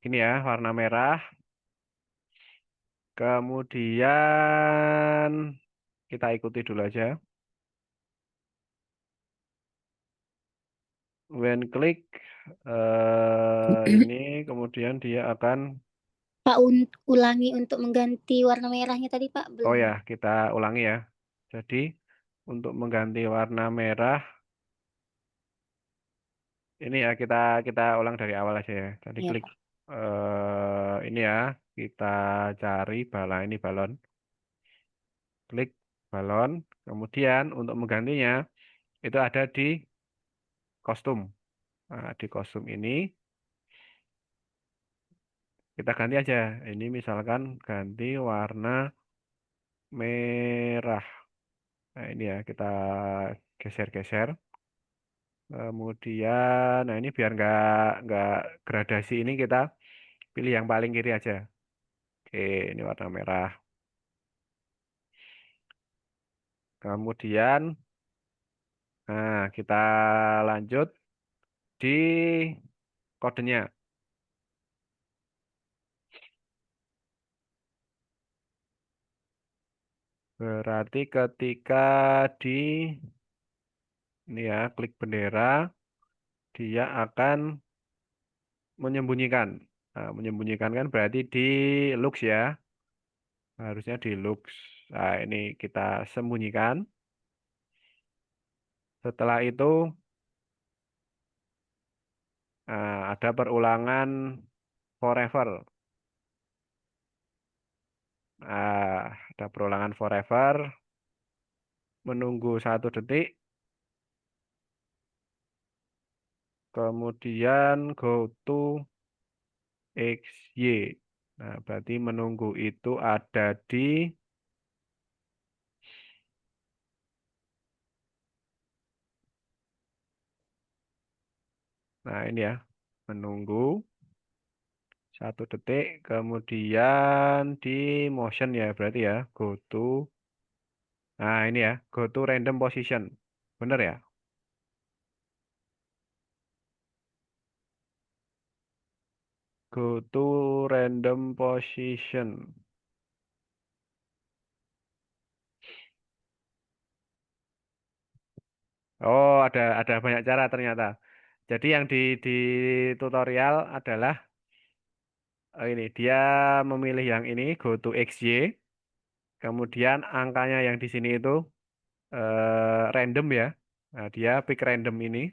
Ini ya, warna merah. Kemudian kita ikuti dulu aja. When click ini kemudian dia akan Pak, ulangi untuk mengganti warna merahnya tadi, Pak. oh Belum. ya, kita ulangi ya. Jadi untuk mengganti warna merah ini ya kita ulang dari awal aja ya. Tadi Iya, klik Pak. ini ya, kita cari ini balon. Klik balon, kemudian untuk menggantinya itu ada di kostum. Nah, di kostum ini kita ganti aja. Ini misalkan ganti warna merah. Nah, ini ya kita geser-geser. Kemudian, nah ini biar nggak gradasi ini kita pilih yang paling kiri aja. Oke, ini warna merah. Kemudian, nah kita lanjut di kodenya. Berarti ketika di ini ya klik bendera, dia akan menyembunyikan. Nah, menyembunyikan kan berarti di looks ya. Harusnya di looks. Nah, ini kita sembunyikan. Setelah itu ada perulangan forever. Ada perulangan forever. Menunggu 1 detik. Kemudian go to XY. Nah, berarti menunggu itu ada di nah ini ya, menunggu 1 detik, kemudian di motion ya, berarti ya, nah ini ya, go to random position, bener ya? Go to random position. Oh, ada banyak cara ternyata. Jadi yang di tutorial adalah ini dia memilih yang ini go to XY, kemudian angkanya yang di sini itu random ya. Nah, dia pick random ini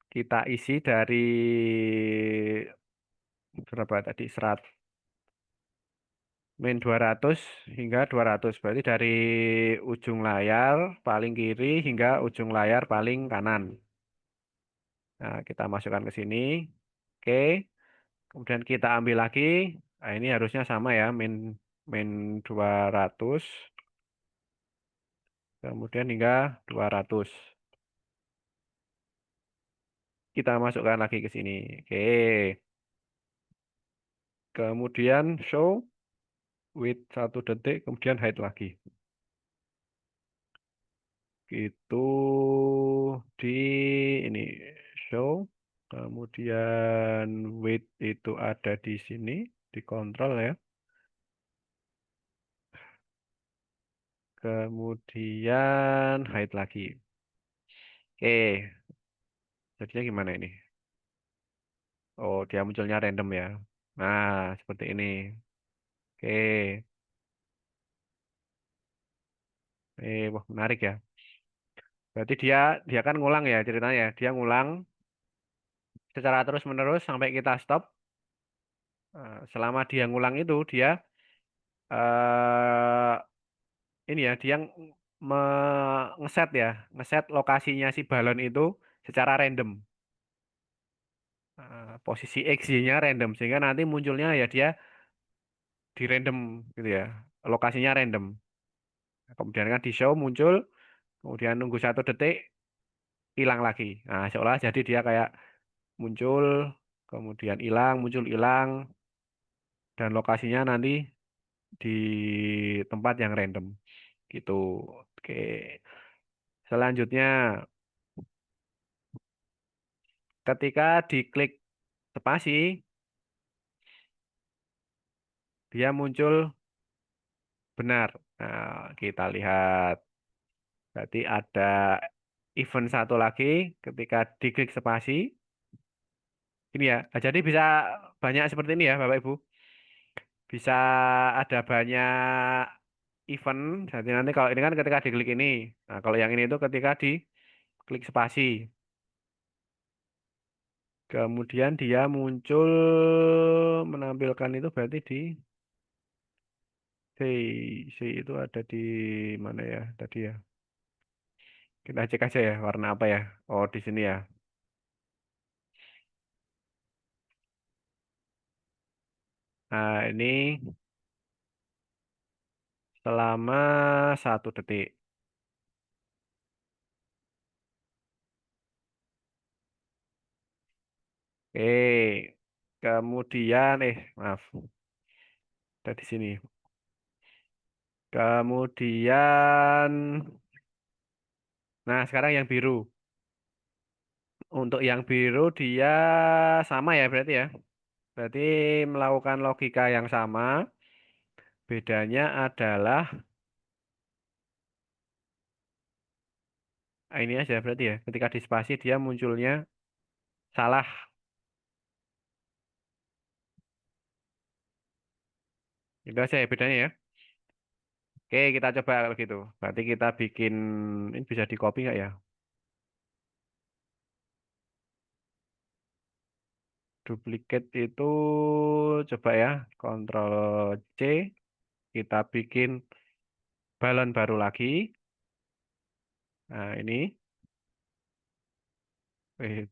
kita isi dari berapa tadi 100 min 200 hingga 200. Berarti dari ujung layar paling kiri hingga ujung layar paling kanan. Nah, kita masukkan ke sini. Oke. Kemudian kita ambil lagi. Nah, ini harusnya sama ya, min 200. Kemudian hingga 200. Kita masukkan lagi ke sini. Oke. Kemudian show with 1 detik, kemudian hide lagi. Itu di ini show, kemudian with itu ada di sini, dikontrol ya. Kemudian hide lagi. Oke, jadinya gimana ini? Oh, dia munculnya random ya. Nah, seperti ini. Oke, wah menarik ya. Berarti dia kan ngulang ya ceritanya. Dia ngulang secara terus-menerus sampai kita stop. Selama dia ngulang itu dia eh ini ya dia ngeset ya, ngeset lokasinya si balon itu secara random. Posisi XY-nya random sehingga nanti munculnya ya dia di random gitu ya. Lokasinya random. Kemudian kan di show muncul, kemudian nunggu 1 detik, hilang lagi. Nah, seolah jadi dia kayak muncul, kemudian hilang, muncul, hilang, dan lokasinya nanti di tempat yang random gitu. Oke. Selanjutnya, ketika diklik spasi, dia muncul benar. Nah, kita lihat. Berarti ada event satu lagi ketika diklik spasi. Ini ya. Nah, jadi bisa banyak seperti ini ya, Bapak Ibu. Bisa ada banyak event. Jadi nanti kalau ini kan ketika diklik ini. Nah, kalau yang ini itu ketika diklik spasi. Kemudian dia muncul menampilkan itu berarti di C. C itu ada di mana ya tadi ya? Kita cek aja ya warna apa ya. Oh, di sini ya. Nah, ini selama 1 detik. Oke. Kemudian, maaf. Ada di sini. Kemudian, nah sekarang yang biru. Untuk yang biru dia sama ya berarti ya. Berarti melakukan logika yang sama. Bedanya adalah ini aja berarti ya. Ketika di spasi dia munculnya salah. Itu aja ya bedanya ya. Oke, kita coba kalau gitu. Berarti kita bikin, ini bisa di copy nggak ya? Duplicate itu coba ya, Ctrl C. Kita bikin balon baru lagi. Nah, ini.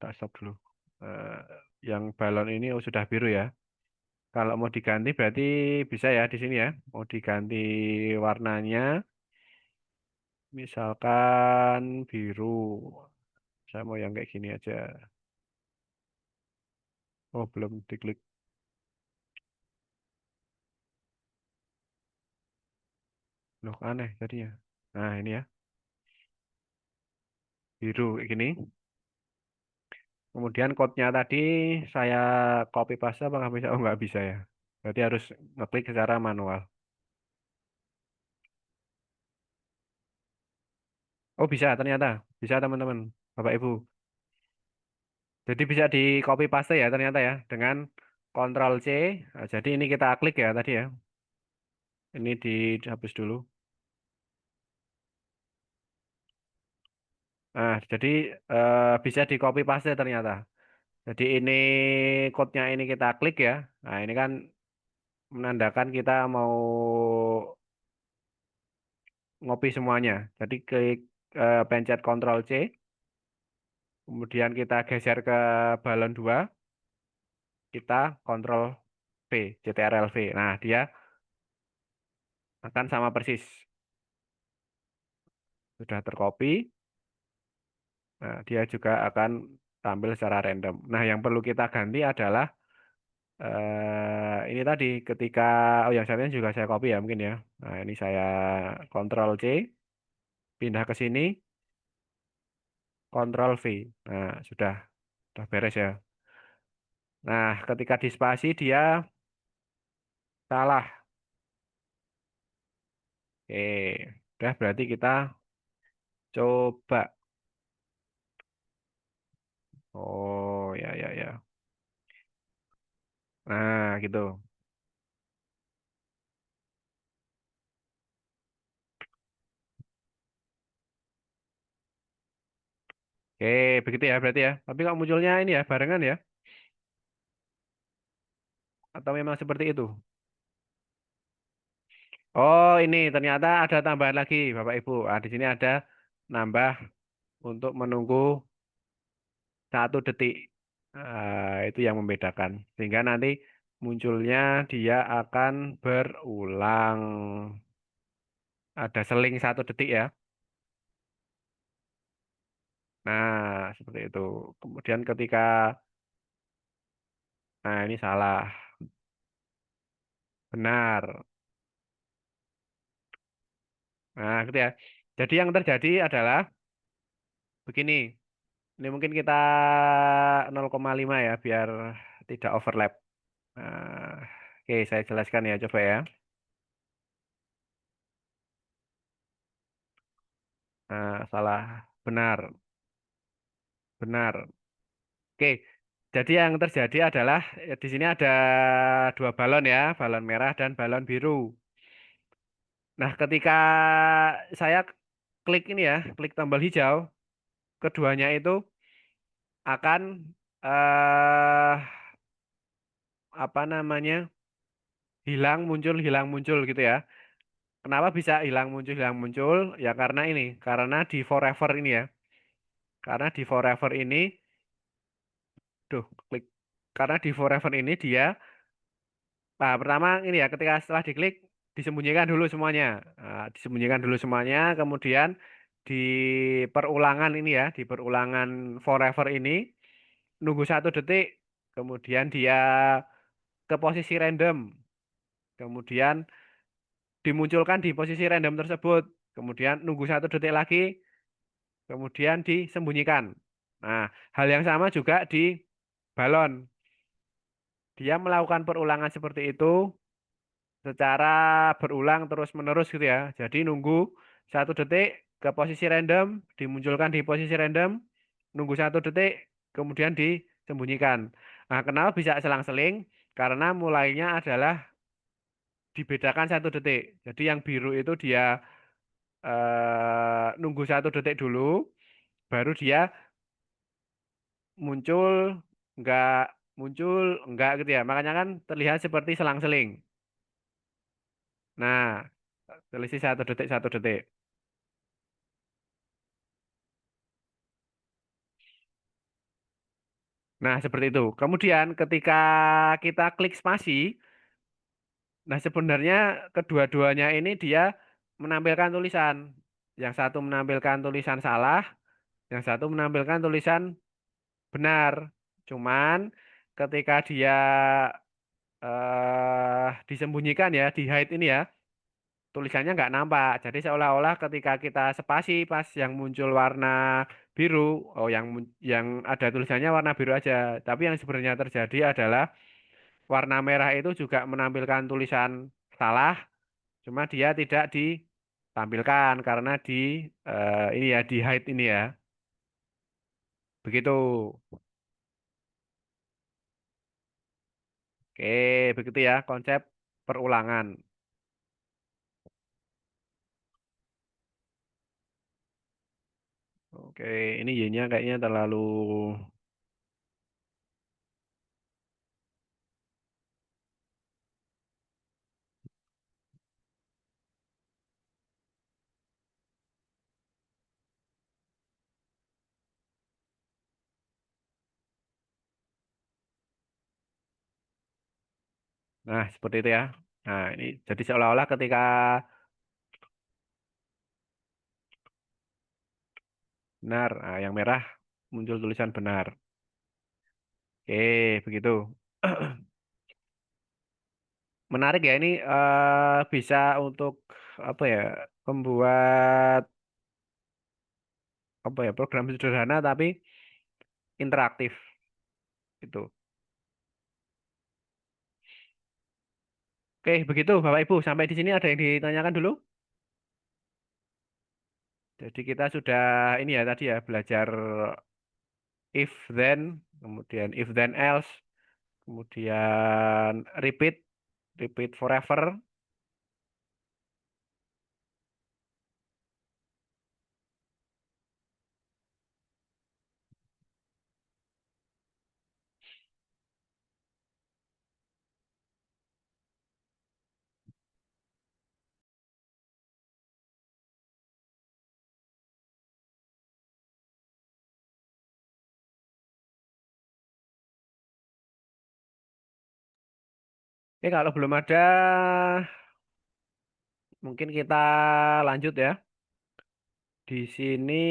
Tak stop dulu. Eh, yang balon ini sudah biru ya. Kalau mau diganti berarti bisa ya di sini ya. Mau diganti warnanya, misalkan biru. Saya mau yang kayak gini aja. Oh, belum diklik. Loh, aneh jadinya. Nah, ini ya. Biru kayak gini. Kemudian code-nya tadi saya copy paste apa nggak bisa? Oh, nggak bisa ya. Berarti harus ngeklik secara manual. Oh, bisa ternyata. Bisa teman-teman. Bapak Ibu. Jadi bisa di copy paste ya ternyata ya dengan Ctrl C. Nah, jadi ini kita klik ya tadi ya. Ini dihapus dulu. Nah, jadi bisa di copy paste ternyata. Jadi ini code-nya ini kita klik ya. Nah, ini kan menandakan kita mau ngopi semuanya. Jadi klik pencet Ctrl C. Kemudian kita geser ke balon 2. Kita Ctrl V, CTRL V. Nah, dia akan sama persis. Sudah tercopy. Nah, dia juga akan tampil secara random. Nah, yang perlu kita ganti adalah ini tadi ketika yang satunya juga saya copy ya mungkin ya. Nah, ini saya Ctrl C, pindah ke sini, Ctrl V. Nah, sudah beres ya. Nah, ketika di spasi dia salah. Oke, udah berarti kita coba. Oh, ya ya ya. Nah, gitu. Oke, begitu ya berarti ya. Tapi kok munculnya ini ya barengan ya? Atau memang seperti itu? Oh, ini ternyata ada tambahan lagi, Bapak Ibu. Ah, di sini ada nambah untuk menunggu 1 detik. Itu yang membedakan. Sehingga nanti munculnya dia akan berulang. Ada seling 1 detik ya. Nah, seperti itu. Kemudian ketika, nah ini salah, benar. Nah, gitu ya. Jadi yang terjadi adalah begini. Ini mungkin kita 0,5 ya, biar tidak overlap. Nah, oke, saya jelaskan ya, coba ya. Nah, salah, benar, benar. Oke, jadi yang terjadi adalah di sini ada dua balon ya, balon merah dan balon biru. Nah, ketika saya klik ini ya, klik tombol hijau, keduanya itu akan apa namanya, hilang muncul gitu ya. Kenapa bisa hilang muncul? Ya karena ini, karena di forever ini ya. Karena di forever ini, duh, klik. Karena di forever ini dia, nah pertama ini ya, ketika setelah diklik, disembunyikan dulu semuanya. Nah, disembunyikan dulu semuanya, kemudian di perulangan ini ya, di perulangan forever ini, nunggu 1 detik, kemudian dia ke posisi random, kemudian dimunculkan di posisi random tersebut, kemudian nunggu 1 detik lagi, kemudian disembunyikan. Nah, hal yang sama juga di balon. Dia melakukan perulangan seperti itu secara berulang terus-menerus gitu ya. Jadi nunggu 1 detik ke posisi random, dimunculkan di posisi random, nunggu 1 detik, kemudian disembunyikan. Nah, kenapa bisa selang-seling? Karena mulainya adalah dibedakan 1 detik. Jadi yang biru itu dia nunggu 1 detik dulu, baru dia muncul enggak, muncul enggak gitu ya. Makanya kan terlihat seperti selang-seling. Nah, selisih 1 detik 1 detik. Nah, seperti itu. Kemudian ketika kita klik spasi, nah sebenarnya kedua-duanya ini dia menampilkan tulisan. Yang satu menampilkan tulisan salah, yang satu menampilkan tulisan benar. Cuman ketika dia disembunyikan ya, di hide ini ya, tulisannya nggak nampak. Jadi seolah-olah ketika kita spasi pas yang muncul warna biru, oh yang ada tulisannya warna biru aja. Tapi yang sebenarnya terjadi adalah warna merah itu juga menampilkan tulisan salah, cuma dia tidak ditampilkan karena di ini ya di hide ini ya. Begitu. Oke, begitu ya konsep perulangan. Oke, ini Y-nya kayaknya terlalu. Nah, seperti itu ya. Nah, ini jadi seolah-olah ketika benar, nah, yang merah muncul tulisan benar. Oke, begitu. Menarik ya ini bisa untuk apa ya, membuat apa ya program sederhana tapi interaktif itu. Oke, begitu Bapak Ibu. Sampai di sini ada yang ditanyakan dulu. Jadi kita sudah ini ya tadi ya belajar if then, kemudian if then else, kemudian repeat, repeat forever. Oke, kalau belum ada, mungkin kita lanjut ya. Di sini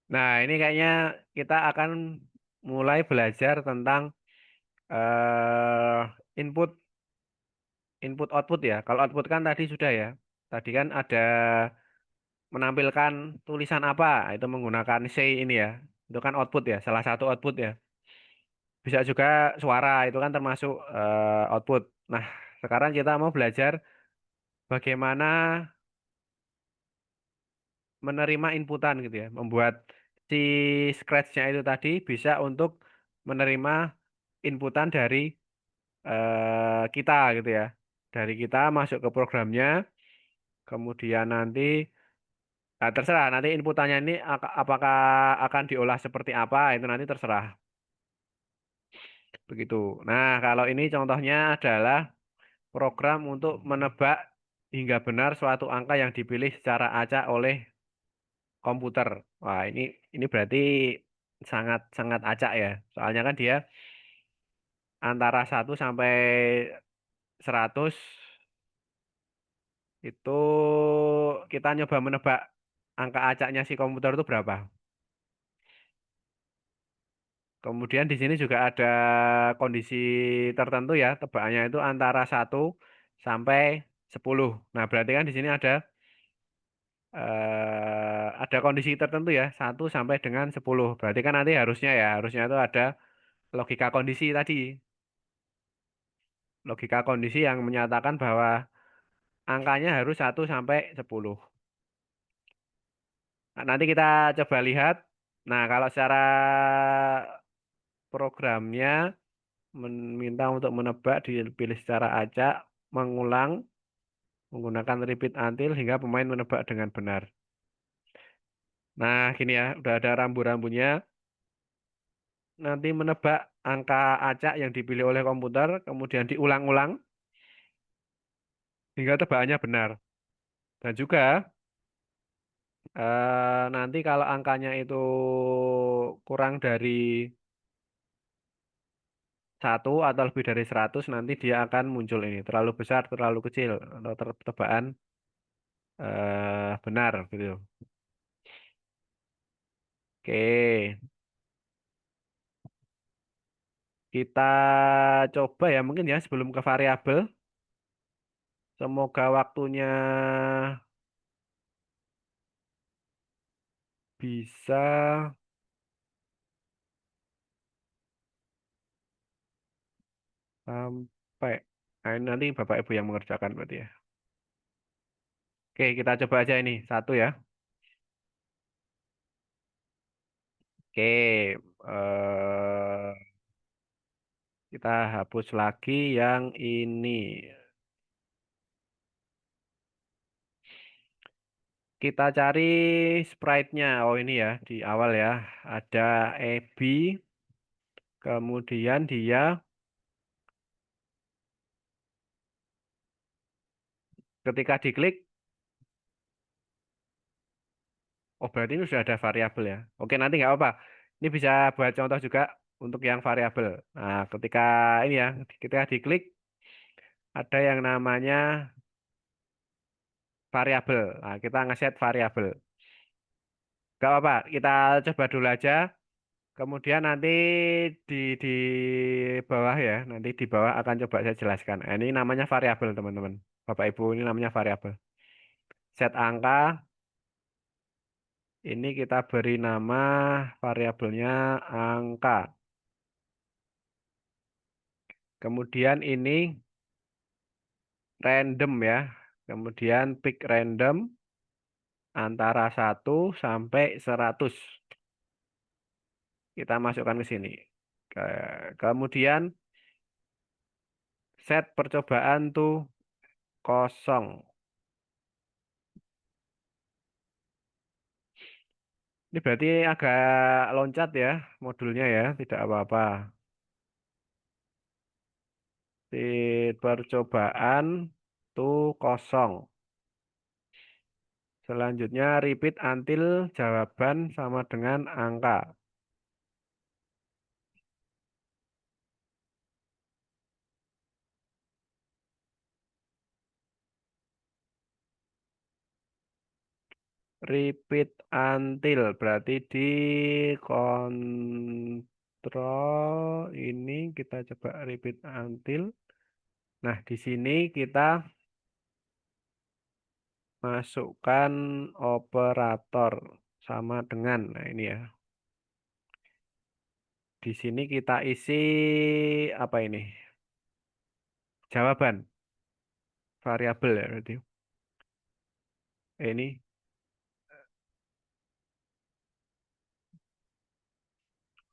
Nah, ini kayaknya kita akan mulai belajar tentang input input output ya. Kalau output kan tadi sudah ya. Tadi kan ada menampilkan tulisan apa, itu menggunakan say ini ya. Itu kan output ya, salah satu output ya. Bisa juga suara, itu kan termasuk output. Nah, sekarang kita mau belajar bagaimana menerima inputan gitu ya. Membuat si scratch-nya itu tadi bisa untuk menerima inputan dari kita gitu ya. Dari kita masuk ke programnya, kemudian nanti terserah nanti inputannya ini apakah akan diolah seperti apa itu nanti terserah begitu. Nah, kalau ini contohnya adalah program untuk menebak hingga benar suatu angka yang dipilih secara acak oleh komputer. Wah, ini berarti sangat sangat acak ya. Soalnya kan dia antara 1 sampai 100 itu kita nyoba menebak angka acaknya si komputer itu berapa. Kemudian di sini juga ada kondisi tertentu ya, tebakannya itu antara 1 sampai 10. Nah, berarti kan di sini ada kondisi tertentu ya, 1 sampai dengan 10. Berarti kan nanti harusnya itu ada logika kondisi tadi. Logika kondisi yang menyatakan bahwa angkanya harus 1 sampai 10. Nah, nanti kita coba lihat. Nah, kalau secara programnya meminta untuk menebak dipilih secara acak, mengulang menggunakan repeat until hingga pemain menebak dengan benar. Nah, gini ya, udah ada rambu-rambunya. Nanti menebak angka acak yang dipilih oleh komputer, kemudian diulang-ulang hingga tebakannya benar. Dan juga nanti kalau angkanya itu kurang dari 1 atau lebih dari 100, nanti dia akan muncul ini. Terlalu besar, terlalu kecil, atau tebakan benar gitu. Oke, kita coba ya mungkin ya sebelum ke variabel. Semoga waktunya bisa sampai. Nah, ini nanti Bapak Ibu yang mengerjakan berarti ya. Oke, kita coba aja ini. Satu ya. Oke, kita hapus lagi yang ini. Kita cari sprite-nya. Oh ini ya, di awal ya. Ada EB, kemudian dia ketika diklik, oh berarti ini sudah ada variabel ya. Oke, nanti nggak apa-apa. Ini bisa buat contoh juga untuk yang variabel. Nah, ketika ini ya, ketika diklik, ada yang namanya variabel. Nah, kita ngeset variabel. Gak apa-apa, kita coba dulu aja. Kemudian nanti di bawah ya, nanti di bawah akan coba saya jelaskan. Nah, ini namanya variabel, teman-teman. Bapak Ibu, ini namanya variabel. Set angka, ini kita beri nama variabelnya angka. Kemudian ini random ya. Kemudian pick random antara 1 sampai 100. Kita masukkan ke sini. Kemudian set percobaan tuh kosong. Ini berarti agak loncat ya modulnya ya, tidak apa-apa. Set percobaan tuh kosong. Selanjutnya repeat until jawaban sama dengan angka. repeat until berarti di kontrol ini kita coba repeat until. Nah, di sini kita masukkan operator sama dengan, nah ini ya. Di sini kita isi apa ini? Jawaban variabel ya berarti. Ini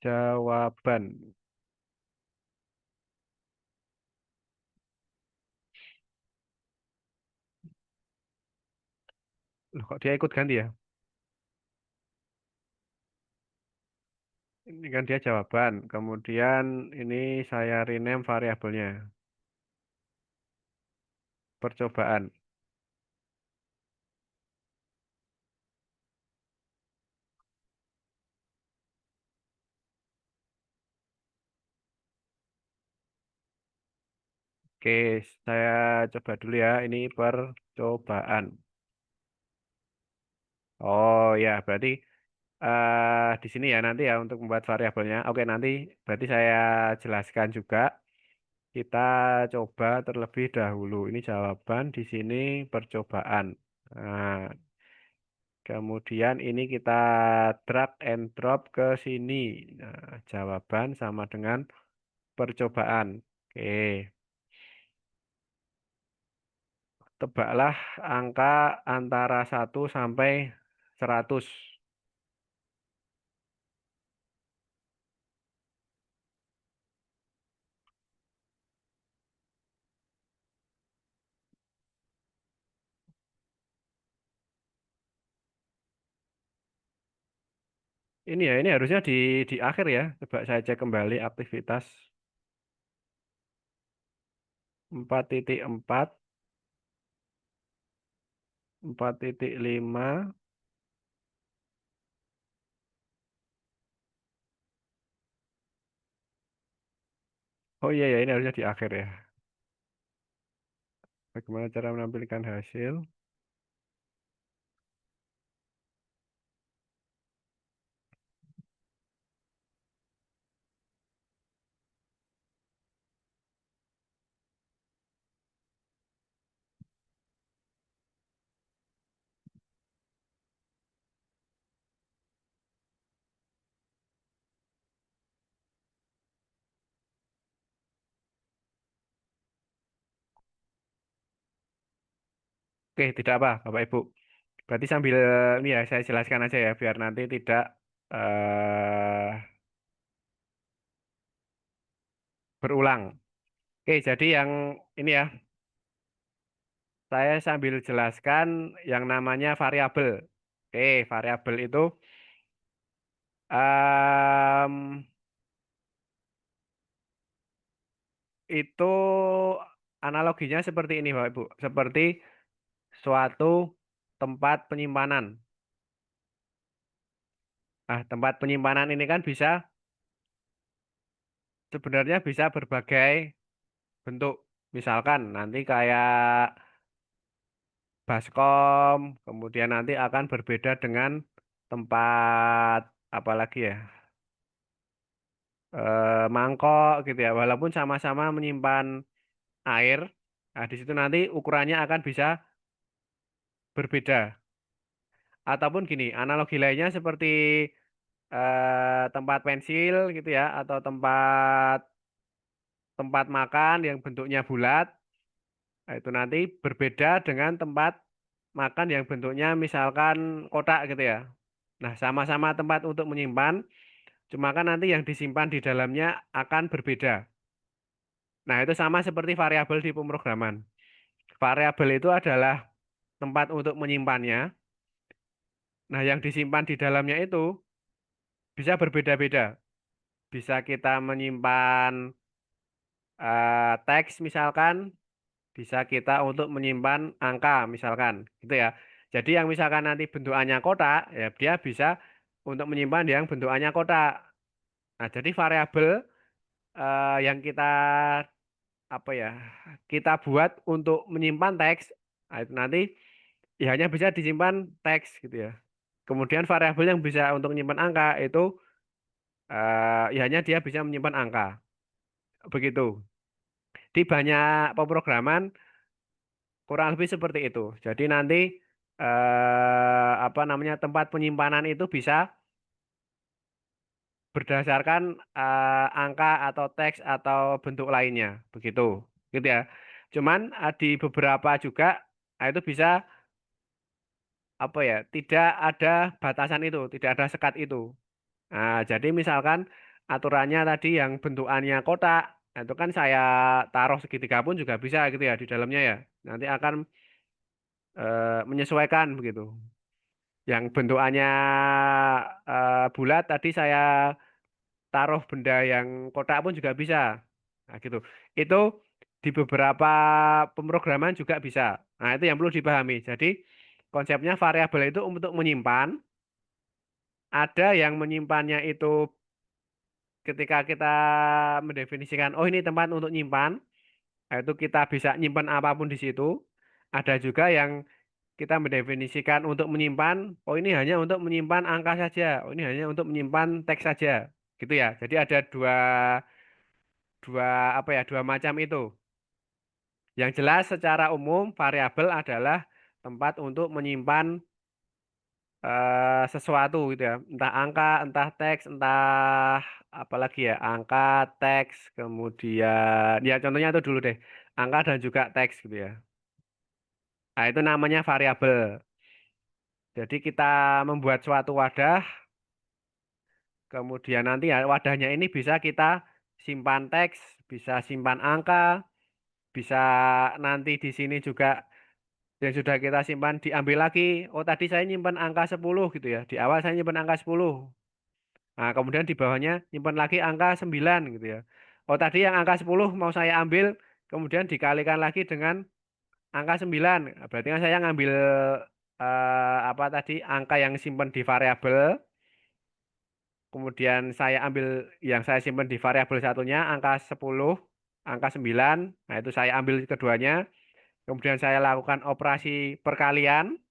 jawaban. Loh, kok dia ikut ganti ya? Ini kan dia jawaban. Kemudian ini saya rename variabelnya. Percobaan. Oke, saya coba dulu ya. Ini percobaan. Oh ya, berarti di sini ya nanti ya untuk membuat variabelnya. Oke, nanti berarti saya jelaskan juga. Kita coba terlebih dahulu. Ini jawaban, di sini percobaan. Nah, kemudian ini kita drag and drop ke sini. Nah, jawaban sama dengan percobaan. Oke. Tebaklah angka antara 1 sampai 100. Ini ya, ini harusnya di akhir ya. Coba saya cek kembali aktivitas 4.4, 4.5. Oh iya ya, ini harusnya di akhir ya. Bagaimana cara menampilkan hasil? Oke, tidak apa, Bapak Ibu. Berarti sambil ini ya, saya jelaskan aja ya, biar nanti tidak berulang. Oke, jadi yang ini ya, saya sambil jelaskan yang namanya variabel. Oke, variabel itu analoginya seperti ini, Bapak Ibu. Seperti suatu tempat penyimpanan. Nah, tempat penyimpanan ini kan sebenarnya bisa berbagai bentuk. Misalkan nanti kayak baskom, kemudian nanti akan berbeda dengan tempat apa lagi ya, mangkok gitu ya. Walaupun sama-sama menyimpan air, nah di situ nanti ukurannya akan bisa berbeda. Ataupun gini, analogi lainnya seperti tempat pensil gitu ya, atau tempat tempat makan yang bentuknya bulat. Nah, itu nanti berbeda dengan tempat makan yang bentuknya misalkan kotak gitu ya. Nah, sama-sama tempat untuk menyimpan, cuma kan nanti yang disimpan di dalamnya akan berbeda. Nah, itu sama seperti variabel di pemrograman. Variabel itu adalah tempat untuk menyimpannya. Nah, yang disimpan di dalamnya itu bisa berbeda-beda. Bisa kita menyimpan teks misalkan, bisa kita untuk menyimpan angka misalkan, gitu ya. Jadi yang misalkan nanti bentukannya kotak, ya dia bisa untuk menyimpan yang bentukannya kotak. Nah, jadi variabel yang kita apa ya, kita buat untuk menyimpan teks, nah, itu nanti ya hanya bisa disimpan teks gitu ya. Kemudian variabel yang bisa untuk menyimpan angka itu ya hanya dia bisa menyimpan angka. Begitu. Di banyak pemrograman kurang lebih seperti itu. Jadi nanti apa namanya tempat penyimpanan itu bisa berdasarkan angka atau teks atau bentuk lainnya, begitu, gitu ya. Cuman di beberapa juga itu bisa apa ya, tidak ada batasan itu, tidak ada sekat itu. Nah, jadi misalkan aturannya tadi yang bentukannya kotak, nah itu kan saya taruh segitiga pun juga bisa gitu ya di dalamnya ya. Nanti akan menyesuaikan begitu. Yang bentukannya bulat tadi saya taruh benda yang kotak pun juga bisa. Nah, gitu. Itu di beberapa pemrograman juga bisa. Nah, itu yang perlu dipahami. Jadi, konsepnya variabel itu untuk menyimpan. Ada yang menyimpannya itu ketika kita mendefinisikan, oh ini tempat untuk nyimpan. Nah, itu kita bisa nyimpan apapun di situ. Ada juga yang kita mendefinisikan untuk menyimpan, oh ini hanya untuk menyimpan angka saja. Oh ini hanya untuk menyimpan teks saja. Gitu ya. Jadi ada dua dua apa ya dua macam itu. Yang jelas secara umum variabel adalah tempat untuk menyimpan sesuatu gitu ya, entah angka, entah teks, entah apalagi ya, angka, teks, kemudian ya contohnya itu dulu deh, angka dan juga teks gitu ya. Nah itu namanya variabel. Jadi kita membuat suatu wadah, kemudian nanti ya wadahnya ini bisa kita simpan teks, bisa simpan angka, bisa nanti di sini juga yang sudah kita simpan diambil lagi. Oh, tadi saya nyimpan angka 10 gitu ya. Di awal saya nyimpan angka 10. Nah, kemudian di bawahnya nyimpan lagi angka 9 gitu ya. Oh, tadi yang angka 10 mau saya ambil, kemudian dikalikan lagi dengan angka 9. Nah, berarti kan saya ngambil apa tadi angka yang simpan di variabel, kemudian saya ambil yang saya simpan di variabel satunya angka 10, angka 9. Nah, itu saya ambil keduanya. Kemudian saya lakukan operasi perkalian.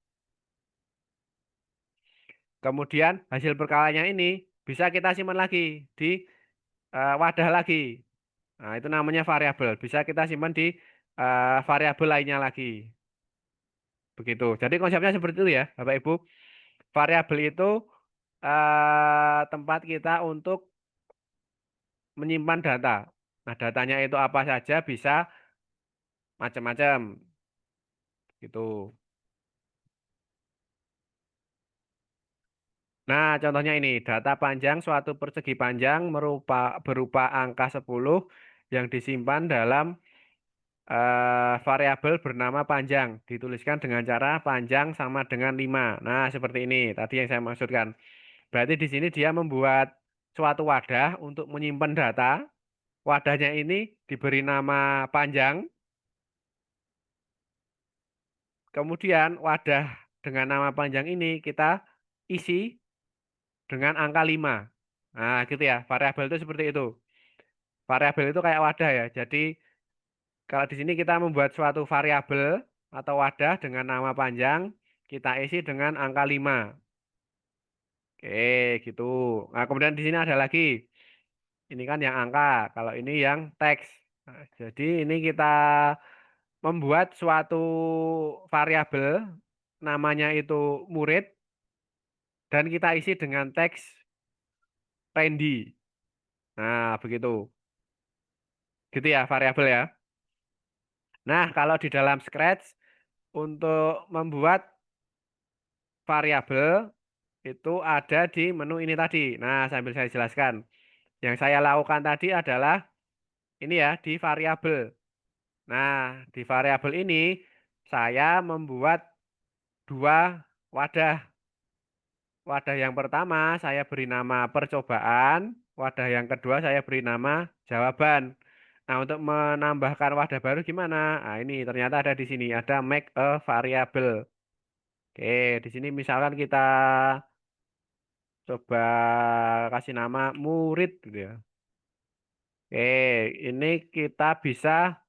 Kemudian hasil perkaliannya ini bisa kita simpan lagi di wadah lagi. Nah, itu namanya variabel. Bisa kita simpan di variabel lainnya lagi. Begitu. Jadi konsepnya seperti itu ya, Bapak Ibu. Variabel itu tempat kita untuk menyimpan data. Nah, datanya itu apa saja bisa macam-macam. Gitu. Nah, contohnya ini, data panjang suatu persegi panjang berupa angka 10 yang disimpan dalam variabel bernama panjang. Dituliskan dengan cara panjang sama dengan 5. Nah, seperti ini tadi yang saya maksudkan. Berarti di sini dia membuat suatu wadah untuk menyimpan data. Wadahnya ini diberi nama panjang. Kemudian wadah dengan nama panjang ini kita isi dengan angka 5. Nah, gitu ya. Variabel itu seperti itu. Variabel itu kayak wadah ya. Jadi kalau di sini kita membuat suatu variabel atau wadah dengan nama panjang, kita isi dengan angka 5. Oke, gitu. Nah, kemudian di sini ada lagi. Ini kan yang angka, kalau ini yang teks. Nah, jadi ini kita membuat suatu variabel, namanya itu murid, dan kita isi dengan teks Randy. Nah, begitu. Gitu ya, variabel ya. Nah, kalau di dalam Scratch, untuk membuat variabel, itu ada di menu ini tadi. Nah, sambil saya jelaskan. Yang saya lakukan tadi adalah ini ya, di variabel. Nah, di variabel ini saya membuat dua wadah. Wadah yang pertama saya beri nama percobaan, wadah yang kedua saya beri nama jawaban. Nah, untuk menambahkan wadah baru gimana? Nah, ini ternyata ada di sini, ada make a variable. Oke, di sini misalkan kita coba kasih nama murid gitu ya. Oke, ini kita bisa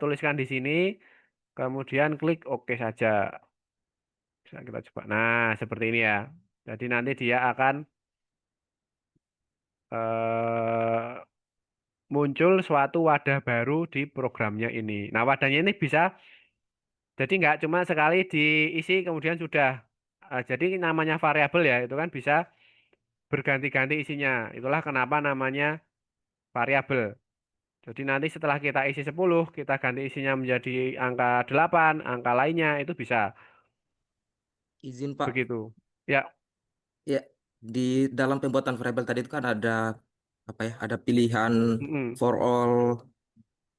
tuliskan di sini, kemudian klik OK saja. Bisa kita coba. Nah, seperti ini ya. Jadi nanti dia akan muncul suatu wadah baru di programnya ini. Nah, wadahnya ini bisa jadi nggak cuma sekali diisi kemudian sudah. Jadi namanya variabel ya, itu kan bisa berganti-ganti isinya. Itulah kenapa namanya variabel. Jadi nanti setelah kita isi 10, kita ganti isinya menjadi angka 8, angka lainnya itu bisa. Izin Pak, Begitu. Ya, ya di dalam pembuatan variabel tadi itu kan ada apa ya? Ada pilihan mm-mm. for all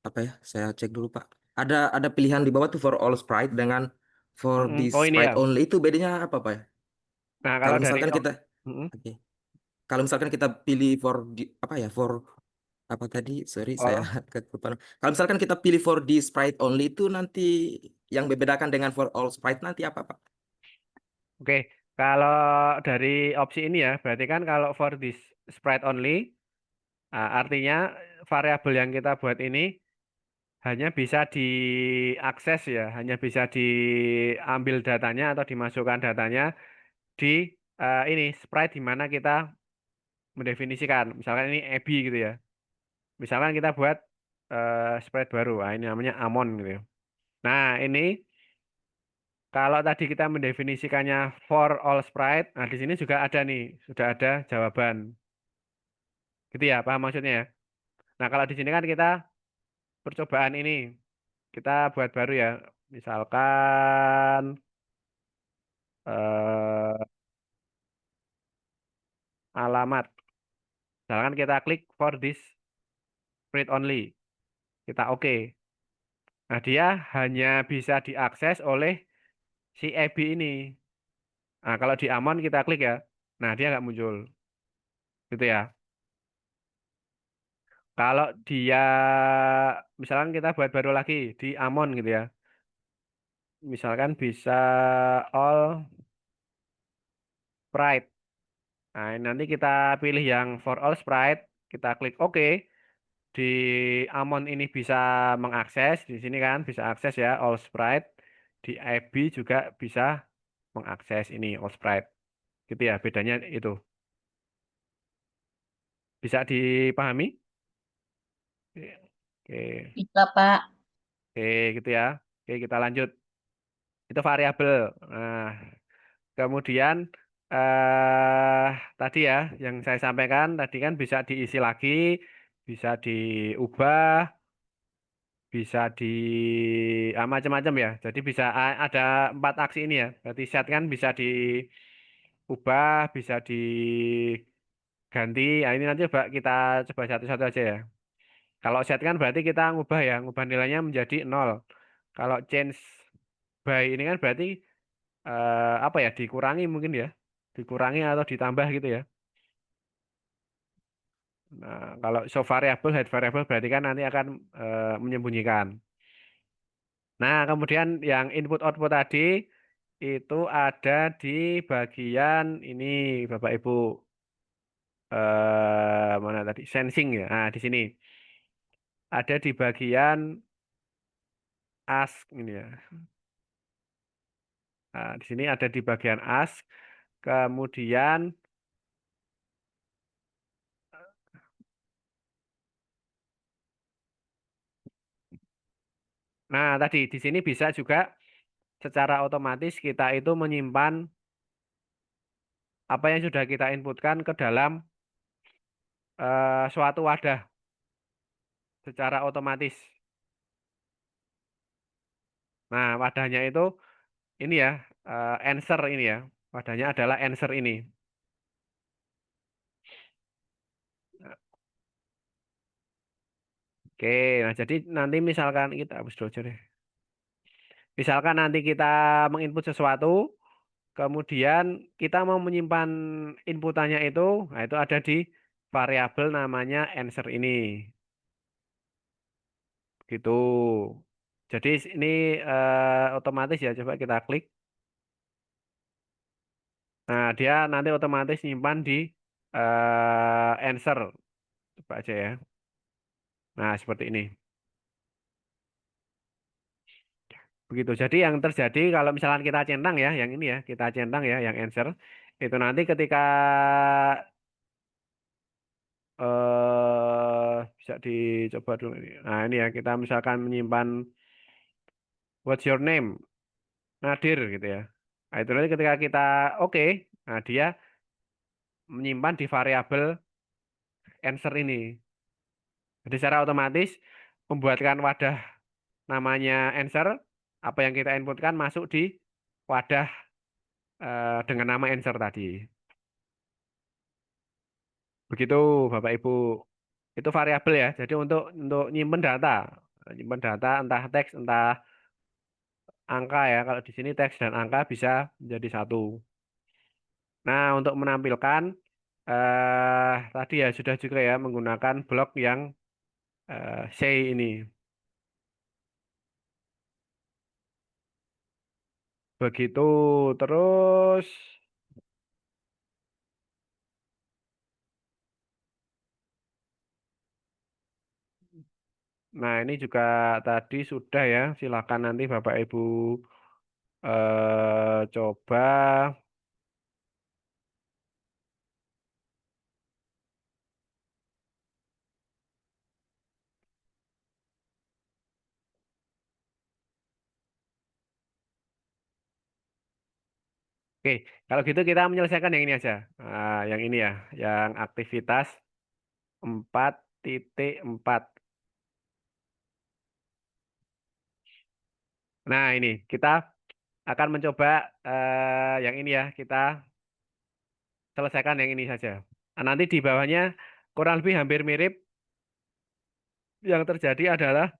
apa ya? Saya cek dulu Pak. Ada pilihan di bawah tuh for all sprite dengan for Mm-mm. this Oh ini sprite ya. only, itu bedanya apa Pak ya? Nah, Kalau kalau dari misalkan kita mm-mm. oke. Kalau misalkan kita pilih apa ya? For apa tadi? Sorry, saya All. kelupaan. Kalau misalkan kita pilih for the sprite only, itu nanti yang membedakan dengan for all sprite nanti apa Pak? Oke, kalau dari opsi ini ya, berarti kan kalau for this sprite only, artinya variabel yang kita buat ini hanya bisa diakses ya, hanya bisa diambil datanya atau dimasukkan datanya di ini sprite di mana kita mendefinisikan. Misalkan ini Ebi gitu ya. Misalkan kita buat sprite baru, ini namanya Amon gitu ya. Nah, ini kalau tadi kita mendefinisikannya for all sprite, nah di sini juga ada nih, sudah ada jawaban. Gitu ya, paham maksudnya ya? Nah, kalau di sini kan kita percobaan ini, kita buat baru ya. Misalkan alamat. Misalkan kita klik for this sprite only. Kita oke. Nah, dia hanya bisa diakses oleh si Ebi ini. Nah, kalau di Amon kita klik ya. Nah, dia nggak muncul. Gitu ya. Kalau dia, misalkan kita buat baru lagi di Amon gitu ya. Misalkan bisa all sprite. Nah, nanti kita pilih yang for all sprite. Kita klik OK. Di Amon ini bisa mengakses. Di sini kan bisa akses ya all sprite. Di IB juga bisa mengakses ini all sprite. Gitu ya, bedanya itu. Bisa dipahami? Oke, Bisa, Pak. oke gitu ya. Oke, kita lanjut. Itu variabel. Nah, kemudian eh tadi ya yang saya sampaikan tadi kan bisa diisi lagi, bisa diubah, bisa di macam-macam ya. Jadi bisa ada 4 aksi ini ya. Berarti set kan bisa diubah, bisa diganti. Nah, ini nanti coba kita coba satu-satu aja ya. Kalau set kan berarti kita ngubah ya, ngubah nilainya menjadi 0. Kalau change by ini kan berarti apa ya, dikurangi mungkin ya. Dikurangi atau ditambah gitu ya. Nah, kalau show variable, hide variable berarti kan nanti akan menyembunyikan. Nah, kemudian yang input output tadi itu ada di bagian ini Bapak Ibu. Mana tadi? Sensing ya. Nah, di sini. Ada di bagian ask ini ya. Nah, di sini ada di bagian ask. Kemudian nah, tadi di sini bisa juga secara otomatis kita itu menyimpan apa yang sudah kita inputkan ke dalam suatu wadah secara otomatis. Nah, wadahnya itu ini ya, answer ini ya. Wadahnya adalah answer ini. Oke, nah jadi nanti misalkan kita hapus dulu aja deh. Misalkan nanti kita menginput sesuatu, kemudian kita mau menyimpan inputannya itu, nah itu ada di variabel namanya answer ini. Gitu. Jadi ini otomatis ya, coba kita klik. Nah, dia nanti otomatis nyimpan di answer. Coba aja ya. Nah, seperti ini. Begitu. Jadi yang terjadi kalau misalkan kita centang ya, yang ini ya, kita centang ya, yang answer itu nanti ketika bisa dicoba dulu ini. Nah, ini ya, kita misalkan menyimpan what's your name? Nadir gitu ya. Nah, itu nanti ketika kita oke, nah dia menyimpan di variabel answer ini. Jadi secara otomatis membuatkan wadah namanya answer, apa yang kita inputkan masuk di wadah dengan nama answer tadi. Begitu Bapak Ibu. Itu variabel ya. Jadi untuk nyimpen data entah teks entah angka ya. Kalau di sini teks dan angka bisa menjadi satu. Nah, untuk menampilkan tadi ya sudah juga ya menggunakan blok yang say ini. Begitu terus. Nah, ini juga tadi sudah ya. Silakan nanti Bapak Ibu coba. Oke, kalau gitu kita menyelesaikan yang ini aja. Nah, yang ini ya, yang aktivitas 4.4. Nah, ini kita akan mencoba yang ini ya, kita selesaikan yang ini saja. Nah, nanti di bawahnya kurang lebih hampir mirip. Yang terjadi adalah,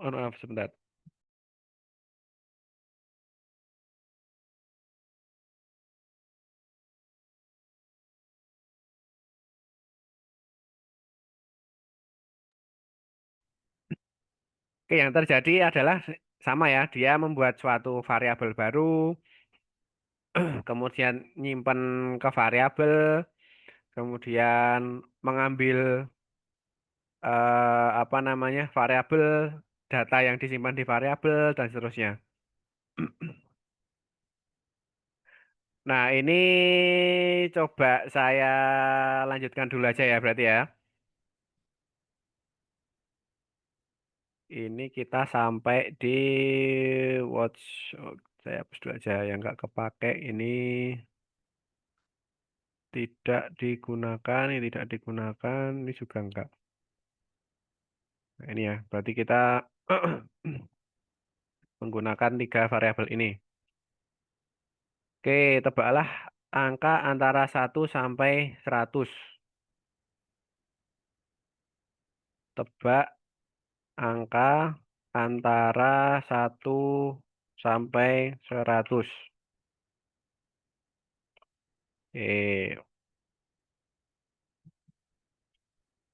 oh maaf sebentar. Oke, yang terjadi adalah sama ya, dia membuat suatu variabel baru, kemudian nyimpen ke variabel, kemudian mengambil apa namanya variabel data yang disimpan di variabel dan seterusnya. Nah, ini coba saya lanjutkan dulu aja ya berarti ya. Ini kita sampai di watch. Oh, saya hapus dulu aja yang nggak kepake ini tidak digunakan, ini tidak digunakan, ini juga enggak. Nah, ini ya, berarti kita menggunakan 3 variabel ini. Oke, tebaklah angka antara 1 sampai 100. Tebak angka antara 1 sampai 100.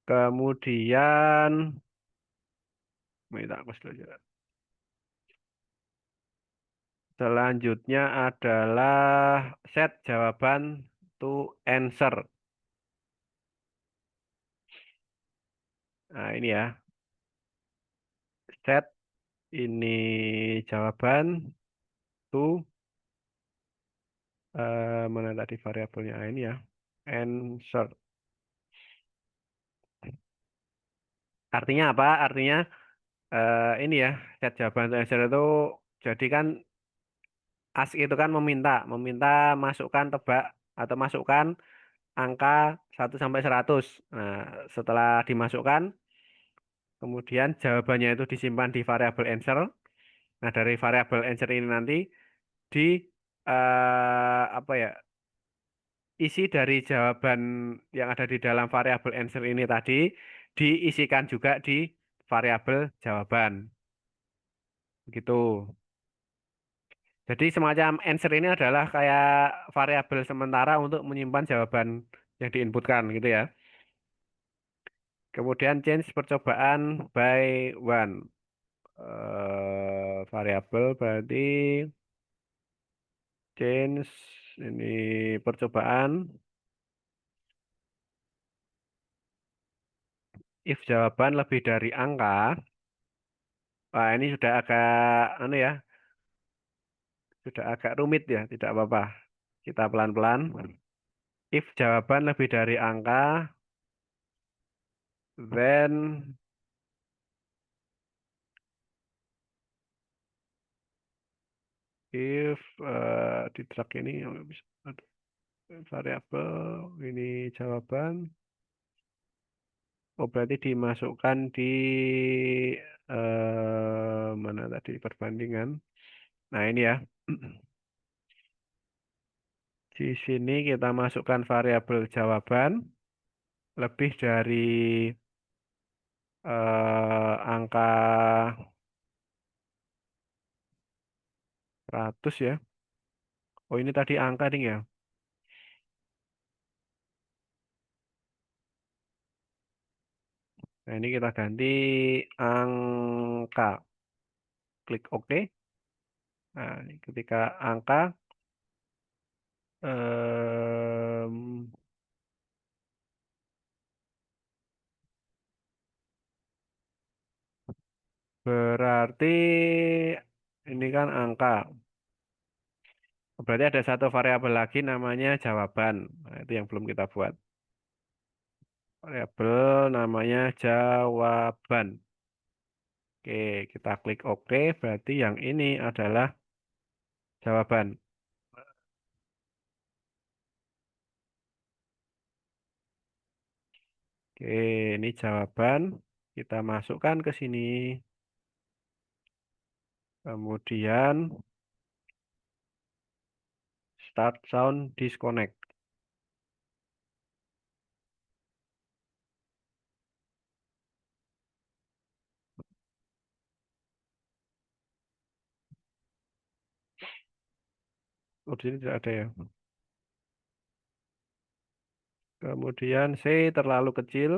Kemudian ini tak hapus dulu aja. Selanjutnya adalah set jawaban to answer. Nah, ini ya. Set ini jawaban to mana tadi variabelnya ini ya. Answer. Artinya apa? Artinya ini ya, set jawaban to answer itu jadi kan ask itu kan meminta masukkan tebak atau masukkan angka 1 sampai 100. Nah, setelah dimasukkan kemudian jawabannya itu disimpan di variabel answer. Nah, dari variabel answer ini nanti di apa ya? Isi dari jawaban yang ada di dalam variabel answer ini tadi diisikan juga di variabel jawaban. Begitu. Jadi semacam answer ini adalah kayak variabel sementara untuk menyimpan jawaban yang diinputkan gitu ya. Kemudian change percobaan by one. Variabel berarti change ini percobaan. If jawaban lebih dari angka, Wah, ini sudah agak anu ya, sudah agak rumit ya, tidak apa-apa. Kita pelan-pelan. If jawaban lebih dari angka, then if di drag ini bisa ada variabel ini jawaban. Oh, berarti dimasukkan di mana tadi perbandingan. Nah, ini ya. Di sini kita masukkan variabel jawaban lebih dari angka 100 ya. Oh, ini tadi angka nih ya. Nah, ini kita ganti angka. Klik OK. Nah, ketika angka berarti ini kan angka. Berarti ada satu variabel lagi namanya jawaban. Nah, itu yang belum kita buat. Variabel namanya jawaban. Oke, kita klik OK. Berarti yang ini adalah jawaban. Oke, ini jawaban. Kita masukkan ke sini. Kemudian start sound disconnect. Oh, di sini tidak ada ya. Kemudian C terlalu kecil.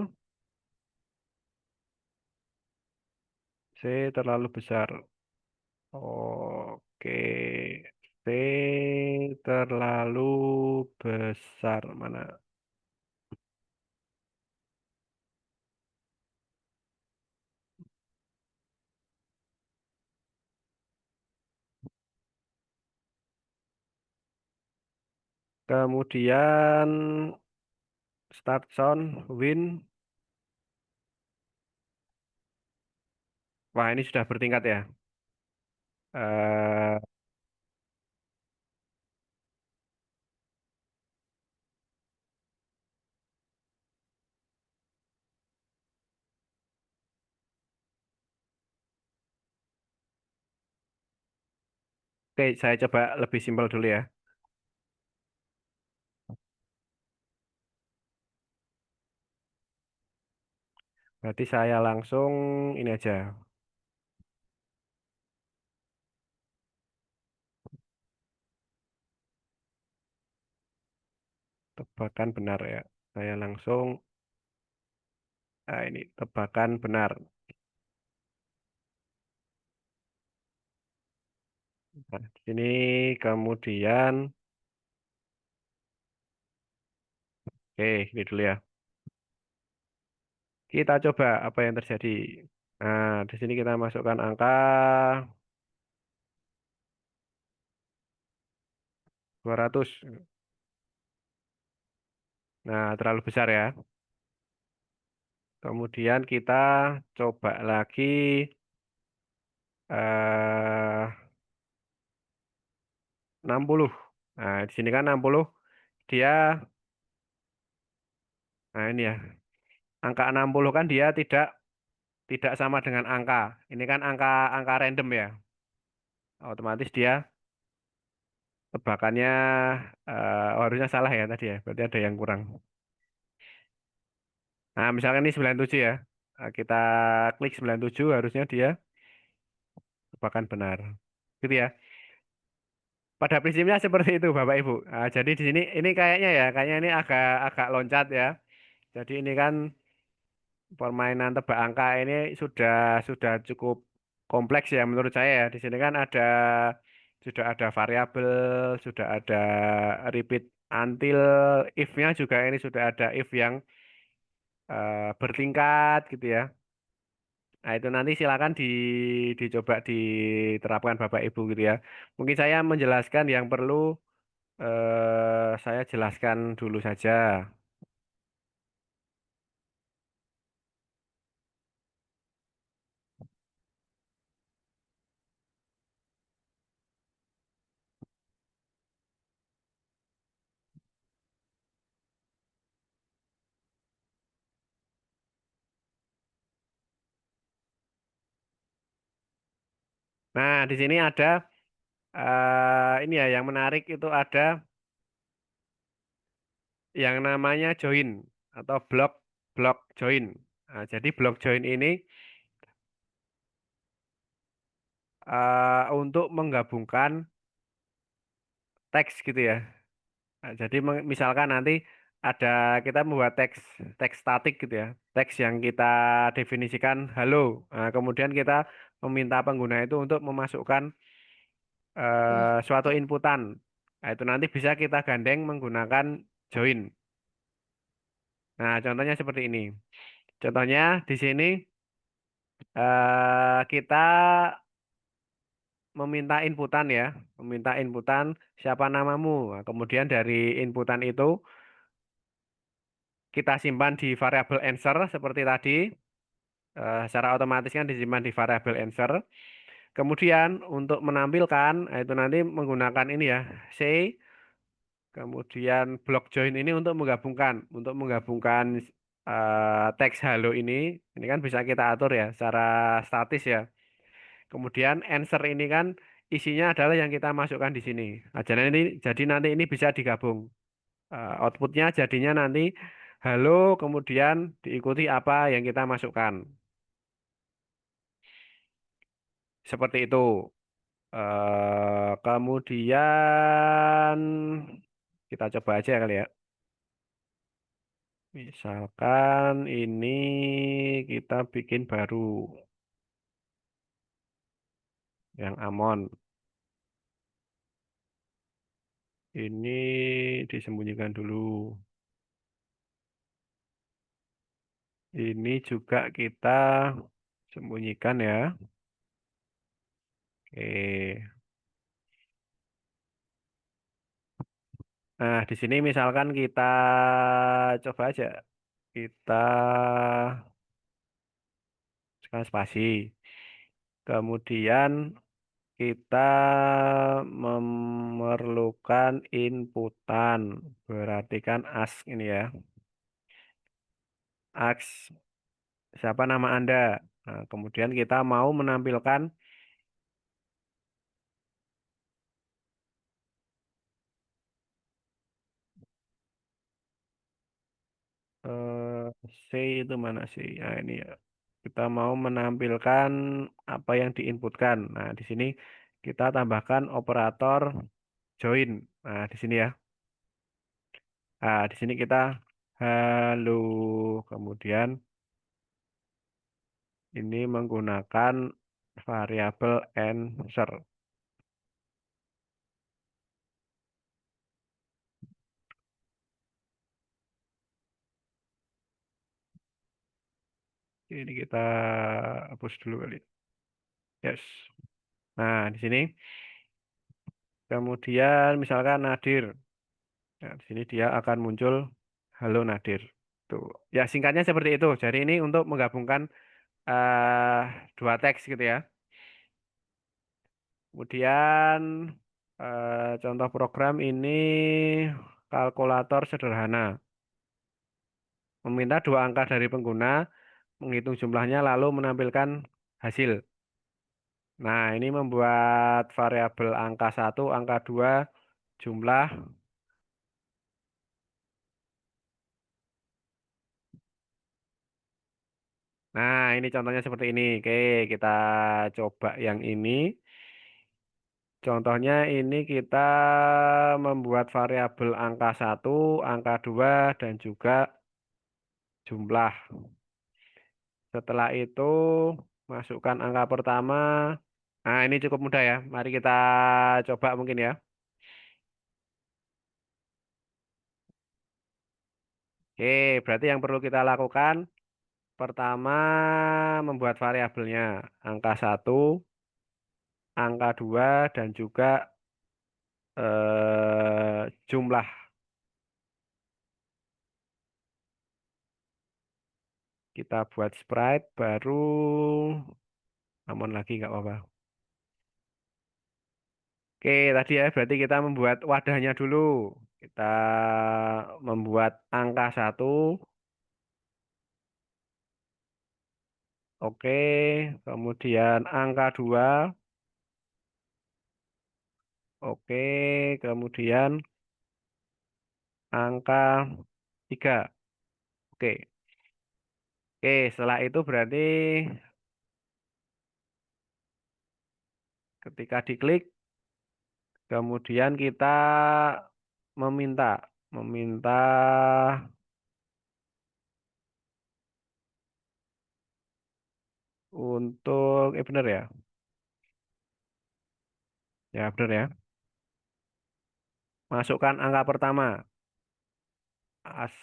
C terlalu besar. Oke. C terlalu besar. Mana? Kemudian start sound win. Wah, ini sudah bertingkat ya. Eh, Oke, saya coba lebih simpel dulu ya. Berarti saya langsung ini aja. Tebakan benar ya. Saya langsung ini tebakan benar. Nah, di sini kemudian oke, ini dulu ya. Kita coba apa yang terjadi. Nah, di sini kita masukkan angka 200. Nah, terlalu besar ya. Kemudian kita coba lagi eh 60. Nah, di sini kan 60 dia nah ini ya. Angka 60 kan dia tidak sama dengan angka. Ini kan angka angka random ya. Otomatis dia tebakannya harusnya salah ya tadi ya. Berarti ada yang kurang. Nah, misalkan ini 97 ya. Nah, kita klik 97 harusnya dia tebakan benar. Gitu ya. Pada prinsipnya seperti itu Bapak Ibu. Nah, jadi di sini ini kayaknya ini agak agak loncat ya. Jadi ini kan permainan tebak angka ini sudah cukup kompleks ya menurut saya ya. Di sini kan sudah ada variabel, sudah ada repeat until, if-nya juga ini sudah ada if yang bertingkat gitu ya. Nah, itu nanti silakan dicoba diterapkan Bapak Ibu gitu ya. Mungkin saya menjelaskan yang perlu saya jelaskan dulu saja. Nah, di sini ada ini ya yang menarik itu ada yang namanya join atau block block join. Nah, jadi block join ini untuk menggabungkan teks gitu ya. Nah, jadi misalkan nanti ada kita membuat teks teks statik gitu ya, teks yang kita definisikan halo. Nah, kemudian kita meminta pengguna itu untuk memasukkan suatu inputan. Nah, itu nanti bisa kita gandeng menggunakan join. Nah, contohnya seperti ini. Contohnya di sini kita meminta inputan ya, meminta inputan siapa namamu. Nah, kemudian dari inputan itu kita simpan di variabel answer seperti tadi. Secara otomatis kan disimpan di variabel answer. Kemudian untuk menampilkan, nah itu nanti menggunakan ini ya, say. Kemudian block join ini untuk menggabungkan teks halo ini kan bisa kita atur ya secara statis ya. Kemudian answer ini kan isinya adalah yang kita masukkan di sini. Nah, jadi nanti ini bisa digabung. Outputnya jadinya nanti halo kemudian diikuti apa yang kita masukkan. Seperti itu. Kemudian kita coba aja kali ya. Misalkan ini kita bikin baru yang Amon. Ini disembunyikan dulu. Ini juga kita sembunyikan ya. Oke. Nah, di sini misalkan kita coba aja. Kita tekan spasi. Kemudian kita memerlukan inputan. Berarti kan ask ini ya. Ask siapa nama Anda. Nah, kemudian kita mau menampilkan C itu mana sih? Nah, ini ya. Kita mau menampilkan apa yang diinputkan. Nah, di sini kita tambahkan operator join. Nah, di sini ya. Nah, di sini kita halo. Kemudian ini menggunakan variabel answer. Ini kita hapus dulu kali. Yes. Nah, di sini kemudian misalkan Nadir. Nah, di sini dia akan muncul halo Nadir. Tuh. Ya, singkatnya seperti itu. Jadi ini untuk menggabungkan eh dua teks gitu ya. Kemudian contoh program ini kalkulator sederhana. Meminta dua angka dari pengguna, menghitung jumlahnya lalu menampilkan hasil. Nah, ini membuat variabel angka 1, angka 2, jumlah. Nah, ini contohnya seperti ini. Oke, kita coba yang ini. Contohnya ini kita membuat variabel angka 1, angka 2, dan juga jumlah. Setelah itu masukkan angka pertama. Nah, ini cukup mudah ya. Mari kita coba mungkin ya. Oke, berarti yang perlu kita lakukan pertama membuat variabelnya angka 1, angka 2, dan juga jumlah. Kita buat sprite baru, namun lagi nggak apa-apa. Oke, tadi ya berarti kita membuat wadahnya dulu. Kita membuat angka 1. Oke, kemudian angka 2. Oke, kemudian angka 3. Oke. Oke, setelah itu berarti ketika diklik, kemudian kita meminta untuk benar ya. Ya, benar ya. Masukkan angka pertama. As.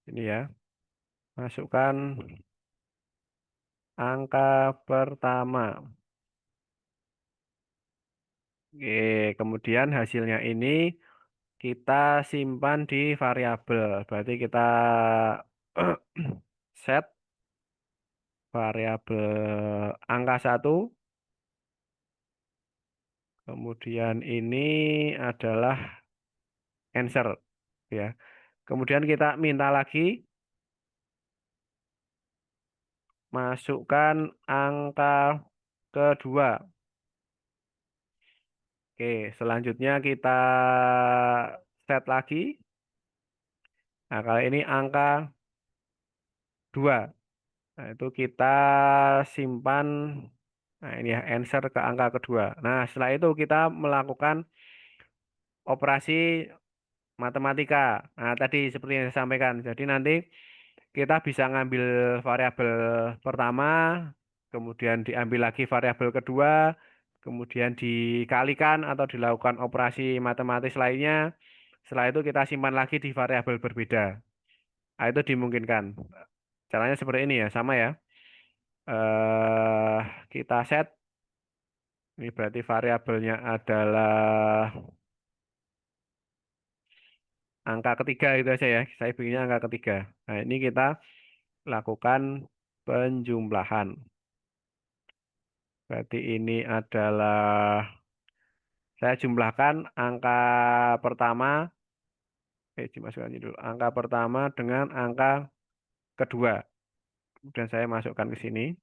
Ini ya. Masukkan angka pertama. Oke, kemudian hasilnya ini kita simpan di variabel. Berarti kita set variabel angka 1. Kemudian ini adalah answer ya. Kemudian kita minta lagi masukkan angka kedua. Oke, selanjutnya kita set lagi. Nah, kali ini angka 2. Nah, itu kita simpan. Nah, ini ya answer ke angka kedua. Nah, setelah itu kita melakukan operasi matematika. Nah, tadi seperti yang saya sampaikan. Jadi nanti kita bisa ngambil variabel pertama, kemudian diambil lagi variabel kedua, kemudian dikalikan atau dilakukan operasi matematis lainnya. Setelah itu kita simpan lagi di variabel berbeda. Nah, itu dimungkinkan. Caranya seperti ini ya, sama ya. Kita set. Ini berarti variabelnya adalah angka ketiga itu aja ya. Saya bikinnya angka ketiga. Nah, ini kita lakukan penjumlahan. Berarti ini adalah saya jumlahkan angka pertama. Dimasukkan dulu. Angka pertama dengan angka kedua. Kemudian saya masukkan ke sini.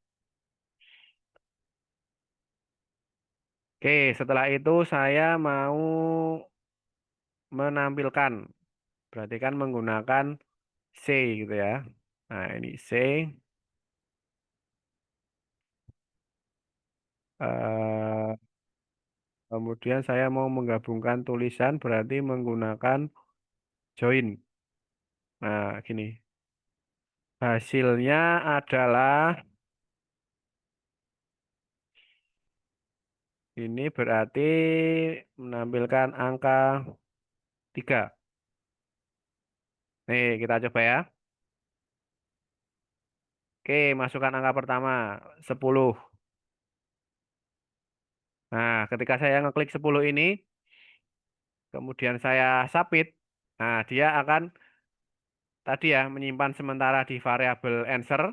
Oke, setelah itu saya mau menampilkan. Berarti kan menggunakan C gitu ya. Nah, ini C. Kemudian saya mau menggabungkan tulisan berarti menggunakan join. Nah, gini. Hasilnya adalah ini berarti menampilkan angka 3. Nih, kita coba ya. Oke, masukkan angka pertama, 10. Nah, ketika saya ngeklik 10 ini, kemudian saya submit, nah dia akan tadi ya menyimpan sementara di variabel answer,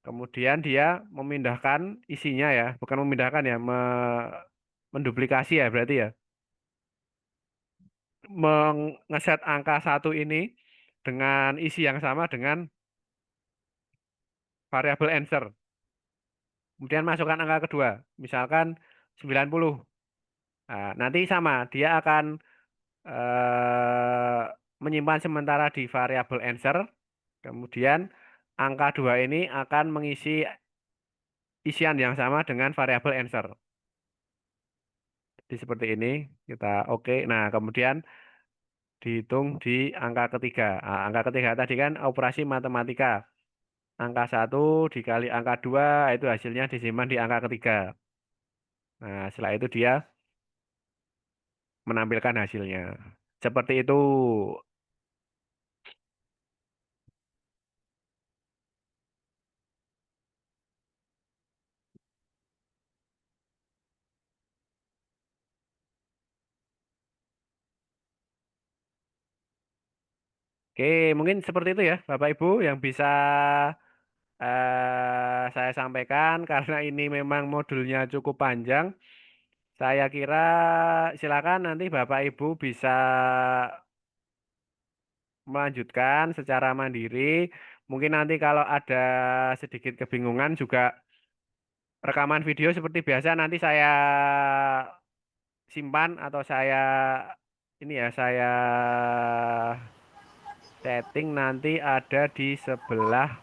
kemudian dia memindahkan isinya ya, bukan memindahkan ya, menduplikasi ya berarti ya, mengeset angka 1 ini dengan isi yang sama dengan variabel answer. Kemudian masukkan angka kedua, misalkan 90. Nah, nanti sama, dia akan menyimpan sementara di variabel answer, kemudian angka 2 ini akan mengisi isian yang sama dengan variabel answer. Jadi seperti ini, kita oke. Nah, kemudian dihitung di angka ketiga. Nah, angka ketiga tadi kan operasi matematika. Angka 1 dikali angka 2, itu hasilnya disimpan di angka ketiga. Nah, setelah itu dia menampilkan hasilnya. Seperti itu. Oke, mungkin seperti itu ya, Bapak Ibu yang bisa saya sampaikan karena ini memang modulnya cukup panjang. Saya kira silakan nanti Bapak Ibu bisa melanjutkan secara mandiri. Mungkin nanti kalau ada sedikit kebingungan juga rekaman video seperti biasa nanti saya simpan atau saya ini ya saya setting nanti ada di sebelah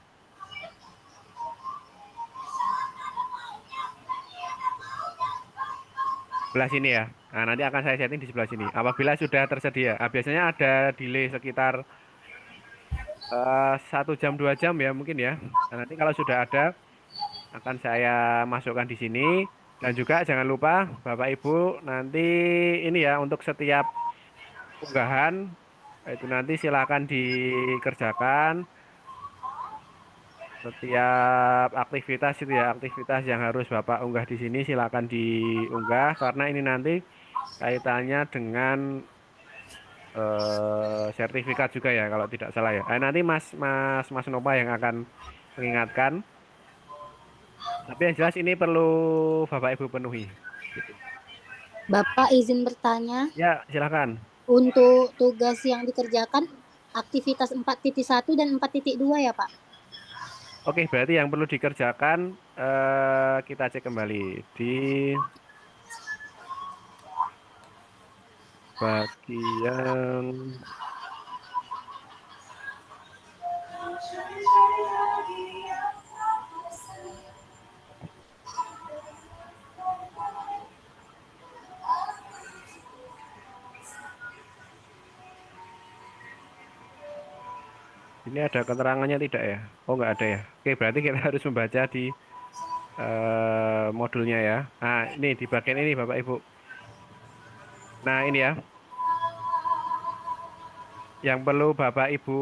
sini ya. Nah, nanti akan saya setting di sebelah sini. Apabila sudah tersedia, biasanya ada delay sekitar 1 jam 2 jam ya mungkin ya. Nah, nanti kalau sudah ada akan saya masukkan di sini dan juga jangan lupa Bapak Ibu nanti ini ya untuk setiap unggahan itu nanti silakan dikerjakan setiap aktivitas itu ya aktivitas yang harus Bapak unggah di sini silakan diunggah karena ini nanti kaitannya dengan sertifikat juga ya kalau tidak salah ya. Nanti Mas Nova yang akan mengingatkan. Tapi yang jelas ini perlu Bapak Ibu penuhi. Gitu. Bapak izin bertanya, Ya, silakan. untuk tugas yang dikerjakan aktivitas 4.1 dan 4.2 ya Pak? Oke, berarti yang perlu dikerjakan kita cek kembali di bagian ini ada keterangannya tidak ya? Oh, nggak ada ya. Oke, berarti kita harus membaca di modulnya ya. Nah, ini di bagian ini Bapak Ibu. Nah, ini ya. Yang perlu Bapak Ibu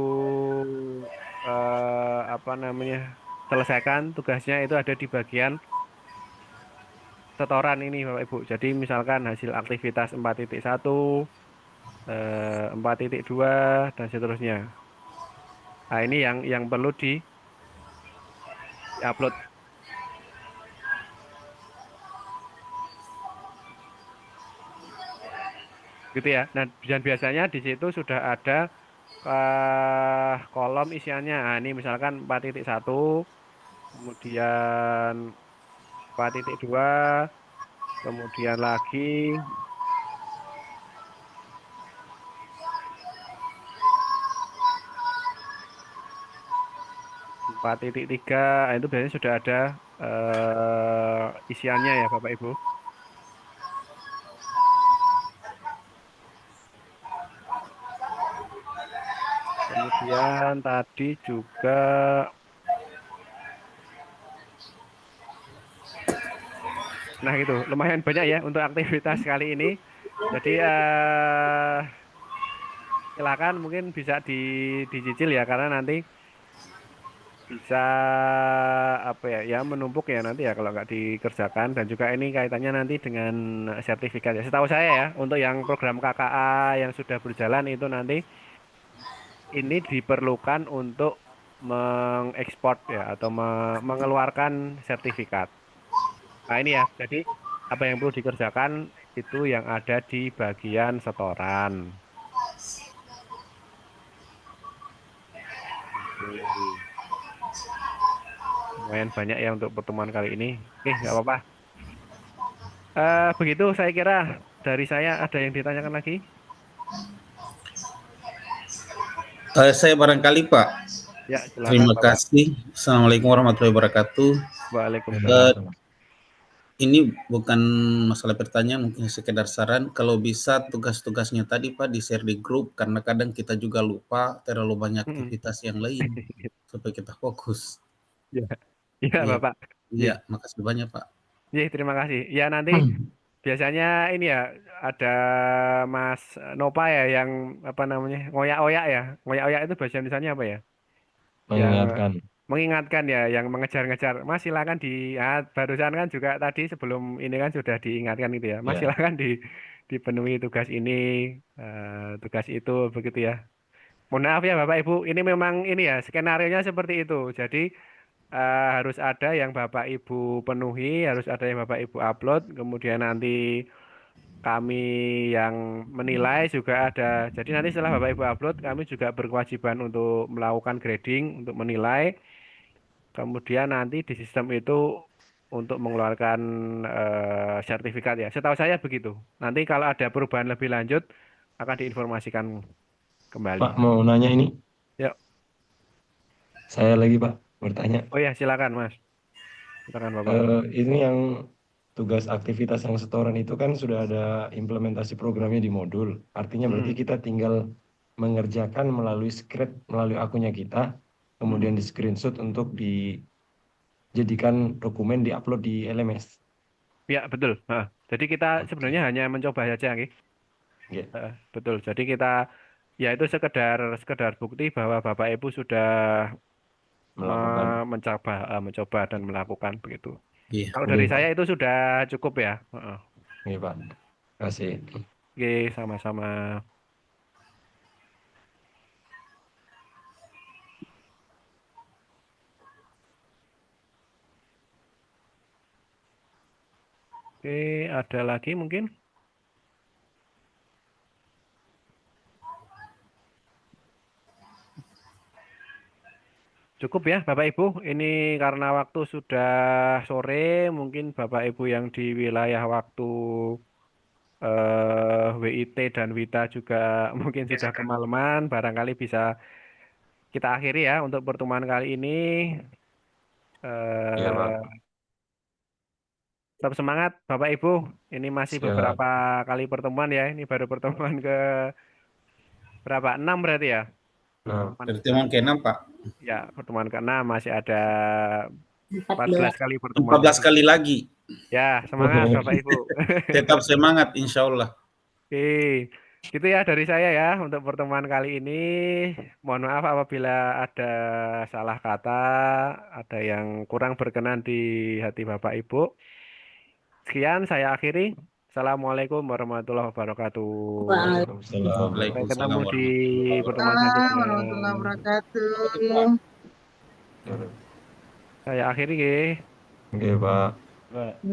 apa namanya? Selesaikan tugasnya itu ada di bagian setoran ini Bapak Ibu. Jadi misalkan hasil aktivitas 4.1, 4.2 dan seterusnya. Nah, ini yang perlu di-upload. Gitu ya. Nah, dan biasanya di situ sudah ada kolom isiannya. Nah, ini misalkan 4.1, kemudian 4.2, kemudian lagi 4.3. Nah, itu biasanya sudah ada isiannya ya Bapak Ibu. Kemudian tadi juga nah gitu, lumayan banyak ya untuk aktivitas kali ini. Jadi silakan mungkin bisa dicicil ya karena nanti bisa apa ya ya menumpuk ya nanti ya kalau nggak dikerjakan dan juga ini kaitannya nanti dengan sertifikat ya. Setahu saya ya untuk yang program KKA yang sudah berjalan itu nanti ini diperlukan untuk mengekspor ya atau mengeluarkan sertifikat. Nah ini ya, jadi apa yang perlu dikerjakan itu yang ada di bagian setoran. Gitu. Lumayan banyak ya untuk pertemuan kali ini. Oke, nggak apa-apa. Begitu saya kira dari saya ada yang ditanyakan lagi. Saya barangkali Pak. Ya, silakan Terima Bapak. kasih. Assalamualaikum warahmatullahi wabarakatuh. Waalaikumsalam. Ini bukan masalah pertanyaan, mungkin sekedar saran. Kalau bisa tugas-tugasnya tadi Pak di-share di grup, karena kadang kita juga lupa terlalu banyak aktivitas yang lain, supaya kita fokus. Ya, iya Iya, Bapak. iya, makasih banyak Pak. Iya, terima kasih. Ya nanti biasanya ini ya ada Mas Nopa ya yang apa namanya ngoyak-oyak ya. Ngoyak-oyak itu bahasa Indonesianya apa ya? Yang Mengingatkan. mengingatkan ya, yang mengejar-ngejar. Mas silakan barusan kan juga tadi sebelum ini kan sudah diingatkan gitu ya. Mas Ya. silakan dipenuhi tugas ini, tugas itu begitu ya. Mohon maaf ya Bapak Ibu, ini memang ini ya skenarionya seperti itu. Jadi harus ada yang Bapak Ibu penuhi, harus ada yang Bapak Ibu upload, kemudian nanti kami yang menilai juga ada. Jadi nanti setelah Bapak Ibu upload, kami juga berkewajiban untuk melakukan grading, untuk menilai. Kemudian nanti di sistem itu untuk mengeluarkan sertifikat ya. Setahu saya begitu. Nanti kalau ada perubahan lebih lanjut akan diinformasikan kembali. Pak mau nanya ini? Yuk. Saya lagi Pak bertanya. Oh ya, silakan Mas. Silakan Bapak. Ini yang tugas aktivitas yang setoran itu kan sudah ada implementasi programnya di modul. Artinya berarti kita tinggal mengerjakan melalui script, melalui akunnya kita, kemudian di screenshot untuk dijadikan dokumen di-upload di LMS. Ya, betul. Jadi kita sebenarnya hanya mencoba saja, nggih. Ya. Betul. Jadi kita ya itu sekedar bukti bahwa Bapak Ibu sudah Melakukan. mencoba dan melakukan begitu. Iya. Kalau Oke, dari Pak. saya itu sudah cukup ya. Oke, Pak. Terima kasih. Oke, sama-sama. Oke, ada lagi mungkin? Cukup ya Bapak Ibu, ini karena waktu sudah sore, mungkin Bapak Ibu yang di wilayah waktu WIT dan WITA juga mungkin sudah kemalaman, barangkali bisa kita akhiri ya untuk pertemuan kali ini. Iya, Pak. Eh, Tetap semangat Bapak Ibu, ini masih Siap. beberapa kali pertemuan ya, ini baru pertemuan ke berapa? 6 berarti ya? Nah, Pertemuan ke-6, Pak. Ya, pertemuan ke-6 masih ada 14. 14 kali pertemuan 14 lagi. kali lagi. Ya, semangat Bapak Ibu. Tetap semangat, insya Allah. Oke, gitu ya dari saya ya untuk pertemuan kali ini. Mohon maaf apabila ada salah kata, ada yang kurang berkenan di hati Bapak Ibu. Sekian saya akhiri. Assalamualaikum warahmatullahi wabarakatuh. Waalaikumsalam. Sampai Waalaikumsalam ketemu di pertemuan Waalaikumsalam selanjutnya. warahmatullahi wabarakatuh. Saya akhiri, nggih. Oke, Pak. Pak.